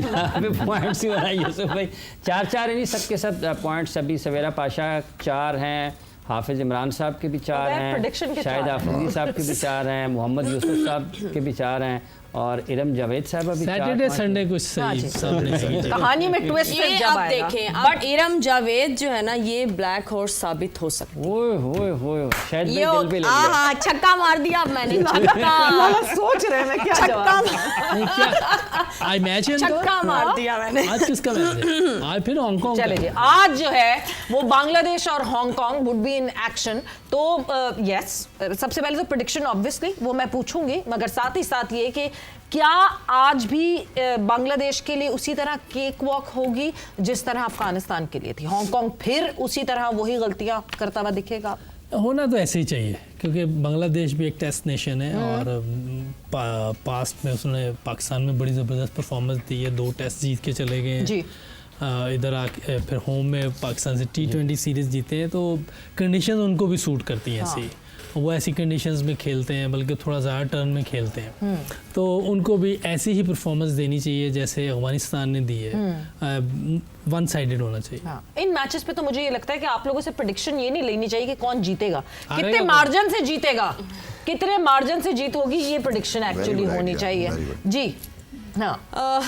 यहाँ पे पॉइंट्स ही हो रहा है यूसुफ भाई। 4 नहीं, सबके सब पॉइंट्स अभी सवेरा पाशा 4 हैं, हाफिज इमरान साहब के भी 4 हैं, शाहिद आफरीदी साहब के भी 4 हैं, मोहम्मद यूसुफ साहब के भी 4 हैं और इरम जावेद साहब अभी सैटरडे संडे कुछ सही सब नहीं। कहानी में ट्विस्ट ये जब आप आएगा। देखें, अब इरम जावेद जो है ना ये ब्लैक हॉर्स साबित हो सकती है। ओए होए होए, शायद ये मैं दिल पे ले लिया। हाँ छक्का मार दिया अब मैंने। सोच रहे हैं मैं क्या छक्का नहीं क्या आज मैच है इनका? छक्का मार दिया मैंने। आज किसका मैच है? आज फिर हांगकांग चले का। जी, आज जो है वो बांग्लादेश और Hong Kong would be in action. तो यस सबसे पहले तो प्रेडिक्शन ऑब्वियसली वो मैं पूछूंगी, मगर साथ ही साथ ये कि क्या आज भी बांग्लादेश के लिए उसी तरह केक वॉक होगी जिस तरह अफगानिस्तान के लिए थी? हांगकांग फिर उसी तरह वही गलतियां करता हुआ दिखेगा? होना तो ऐसे ही चाहिए क्योंकि बांग्लादेश भी एक टेस्ट नेशन है और पास्ट में उसने पाकिस्तान में बड़ी ज़बरदस्त परफॉर्मेंस दी है, 2 टेस्ट जीत के चले गए हैं जी। इधर आके फिर होम में पाकिस्तान से T20 सीरीज़ जीते हैं, तो कंडीशंस उनको भी सूट करती हैं ऐसे ही। वो ऐसी कंडीशंस में खेलते हैं, बल्कि थोड़ा ज़्यादा टर्न में खेलते हैं, तो उनको भी ऐसी ही परफॉर्मेंस देनी चाहिए जैसे अफगानिस्तान ने दी है। वन साइडेड होना चाहिए। हाँ। इन मैचेस पे तो मुझे ये लगता है कि आप लोगों से प्रेडिक्शन ये नहीं लेनी चाहिए कि कौन जीतेगा, हारेगा कितने कौन? मार्जिन से जीतेगा, कितने मार्जिन से जीत होगी, ये प्रेडिक्शन एक्चुअली good होनी idea, चाहिए। very good. जी हाँ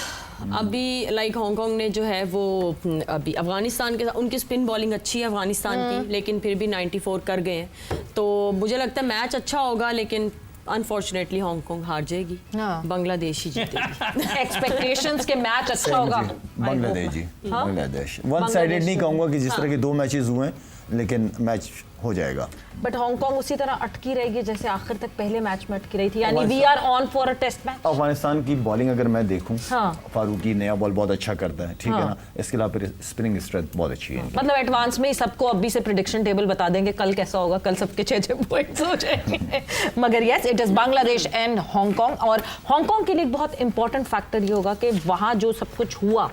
अभी लाइक हांगकांग ने जो है वो अभी अफगानिस्तान के साथ उनकी स्पिन बॉलिंग अच्छी है अफगानिस्तान की, लेकिन फिर भी 94 कर गए हैं। तो मुझे लगता है मैच अच्छा होगा, लेकिन अनफॉर्चुनेटली हांगकांग हार जाएगी, हाँ। बांग्लादेश ही जीतेगी। एक्सपेक्टेशंस के मैच अच्छा होगा। बांग्लादेश जी, बांग्लादेश वन साइडेड नहीं कहूंगा कि जिस तरह के 2 मैचेस हुए हैं, लेकिन मैच हो जाएगा। बट हांगकांग उसी तरह अटकी रहेगी जैसे आखिर तक पहले मैच में अटकी रही थी, यानी we are on for a test match. Afghanistan की बॉलिंग अगर मैं देखूं, हाँ। फारूकी नया बॉल बहुत अच्छा करता है, ठीक है ना, इसके अलावा फिर स्पिनिंग स्ट्रेंथ बहुत अच्छी है इनकी। मतलब एडवांस में ही सबको अभी से प्रेडिक्शन टेबल बता देंगे कल कैसा होगा, कल सबके 6 पॉइंट्स हो जाएंगे। मगर yes it is Bangladesh and Hong Kong. और हांगकांग के लिए एक बहुत इंपॉर्टेंट फैक्टर ये होगा कि वहां जो सब कुछ हुआ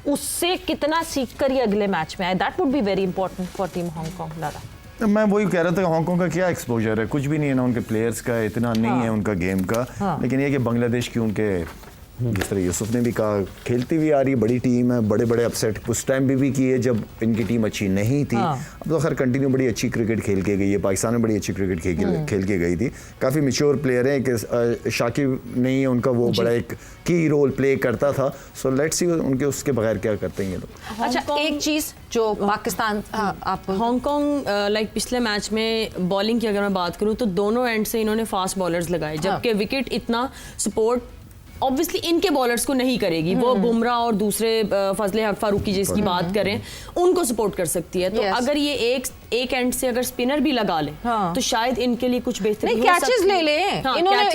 उससे कितना सीख कर ये अगले मैच में आए। That would be very important for team Hong Kong. Lara मैं वही कह रहा था, हांगकांग का क्या एक्सपोजर है, कुछ भी नहीं है ना उनके प्लेयर्स का, इतना नहीं है उनका गेम का। लेकिन ये कि बांग्लादेश की उनके जिस तरह यूसुफ ने भी कहा, खेलती हुई आ रही है, बड़ी टीम है, बड़े बड़े अपसेट उस टाइम भी किए जब इनकी टीम अच्छी नहीं थी। अब तो खैर कंटिन्यू बड़ी अच्छी क्रिकेट खेल के गई है, पाकिस्तान में बड़ी अच्छी क्रिकेट खेल के गई थी। काफ़ी मैच्योर प्लेयर हैं कि शाकिब नहीं है उनका, वो बड़ा एक की रोल प्ले करता था। सो लेट्स सी उनके उसके बगैर क्या करते हैं ये लोग। अच्छा एक चीज जो पाकिस्तान आप हांगकांग लाइक पिछले मैच में बॉलिंग की अगर मैं बात करूं तो दोनों एंड से इन्होंने फास्ट बॉलर्स लगाए, जबकि विकेट इतना सपोर्ट ऑब्वियसली इनके बॉलर्स को नहीं करेगी। वो बुमराह और दूसरे फजले हक फारूकी जिसकी बात करें उनको सपोर्ट कर सकती है। तो अगर ये एक एंड से अगर स्पिनर भी लगा ले तो शायद इनके लिए कुछ बेहतर नहीं, कैचेस ले ले।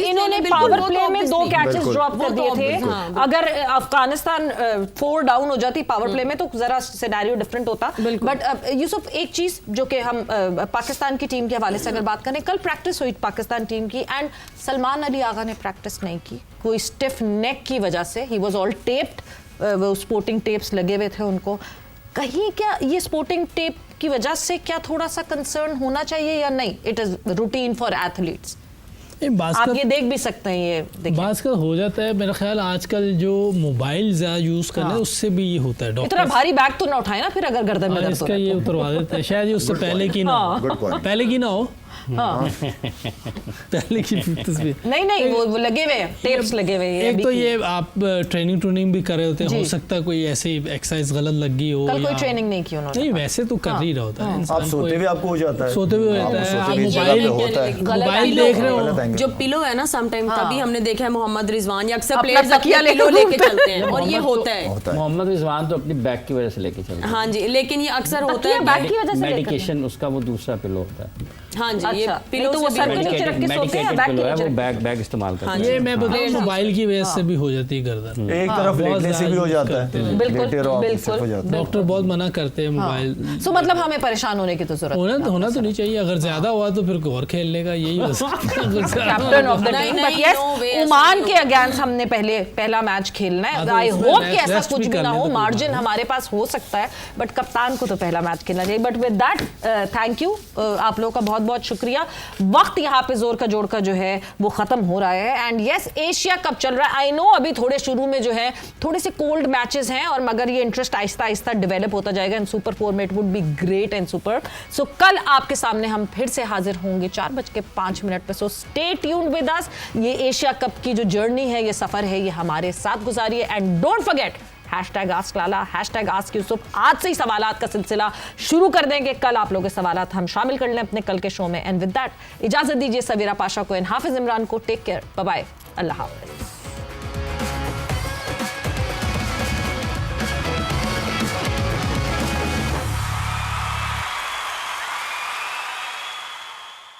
इन्होंने पावर प्ले में 2 कैचेस ड्रॉप कर दिए थे। अगर अफगानिस्तान 4 डाउन हो जाती पावर प्ले में तो जरा सिनेरियो डिफरेंट होता। बट यूसुफ एक चीज जो कि हम पाकिस्तान की टीम के हवाले से अगर बात करें, कल प्रैक्टिस हुई पाकिस्तान टीम की एंड सलमान अली आगा ने प्रैक्टिस नहीं की, कोई स्टिफ नेक की वजह से। ही वाज ऑल टेप्ड, वो स्पोर्टिंग टेप्स लगे हुए थे उनको। कहीं क्या ये स्पोर्टिंग टेप की वजह से क्या थोड़ा सा कंसर्न होना चाहिए या नहीं? It is routine for athletes. आप ये देख भी सकते हैं, ये देखिए बास्केट हो जाता है मेरा ख्याल। आजकल जो मोबाइल ज़्यादा यूज़ करना है उससे भी ये होता है। इतना भारी बैग तो ना उठाए ना फिर अगर गर्दन में दर्द हो इसका रहा है ये उतरवा देते हैं शायद, ये उससे पहले की ना हो, गुड पॉइंट। पहले की ना हो, हाँ। पहले की तस्वीर। नहीं वो लगे हुए हैं, टेप्स लगे हुए हैं। एक तो ये आप ट्रेनिंग भी कर रहे होते हैं, हो सकता है कोई ऐसी एक्सरसाइज गलत लगी हो, कल कोई या- ट्रेनिंग नहीं की उन्होंने। नहीं वैसे तो कर ही रहा होता है आप इंसान। सोते भी आपको हो जाता है, सोते भी हो जाता है, सोते आप भी इस जगह मोबाइल पे होता है। मोबाइल देख रहे गलत हो, एंगल। जो पिलो है ना समटाइम, तभी हमने देखा है मोहम्मद रिजवान या अक्सर अपना प्लेयर्स तकिया अपने पिलो लेके लेके चलते हैं और ये होता है। होता है। मोहम्मद रिजवान तो अपनी बैग की वजह से लेके चलते हैं। हाँ जी, लेकिन ये अक्सर होता है। बैग की वजह से लेकर मेडिकेशन उसका वो दूसरा पिलो होता है। हाँ जी, ये अच्छा, पिलो नहीं तो वो से सर भी के नीचे रख के सोते हैं या बैग के पिलो है, नीचे वो रख के? बैग इस्तेमाल करते हाँ हैं। जी। ये मैं बताऊँ मोबाइल की वजह से भी हो जाती है गर्दन। एक तरफ बहुत लेटने से भी हो ज़्यादा जाता करते है, हैं। बिल्कुल, लेटे रहो आप, बिल्कुल, उससे हो जाता है। डॉक्टर बहुत मना करते हैं मोबाइल। सो मतलब हमें परेशान होने की तो जरूरत होना तो नहीं चाहिए, अगर ज्यादा हुआ तो फिर और खेलने का यही हो सकता है। कैप्टन ऑफ द नहीं, टीम, बट नहीं, यस no way, ऐसा ओमान नहीं के अगेंस्ट हमने पहला मैच खेलना है। हाँ, तो आई उसमें होप rest- कि ऐसा rest कुछ भी भी ना करने हो, तो कोई मार्जिन बात हमारे पास हो सकता है, बट कप्तान को तो पहला मैच खेलना चाहिए। But with that thank you आप लोगों का बहुत बहुत शुक्रिया। वक्त यहाँ पे जोर का जोड़ का जो है वो खत्म हो रहा है एंड यस एशिया कप चल रहा है। आई नो अभी थोड़े शुरू में जो है थोड़े से कोल्ड मैचेस हैं और मगर ये इंटरेस्ट आहिस्ता आहिस्ता डेवलप होता जाएगा एंड सुपर 4 में it would be great and super. So कल आपके सामने हम फिर से हाजिर होंगे 4:05 पे। So stay tuned with us. ये एशिया कप की जो जर्नी है, ये सफर है, ये हमारे साथ गुजारिए and don't forget #AskLala #AskYusuf। आज से ही सवालात का सिलसिला शुरू कर देंगे। कल आप लोगों के सवालात हम शामिल कर लें अपने कल के शो में एंड विद दैट इजाजत दीजिए सवीरा पाशा को एंड हाफिज इमरान को। टेक केयर, बाय बाय, अल्लाह हाफिज।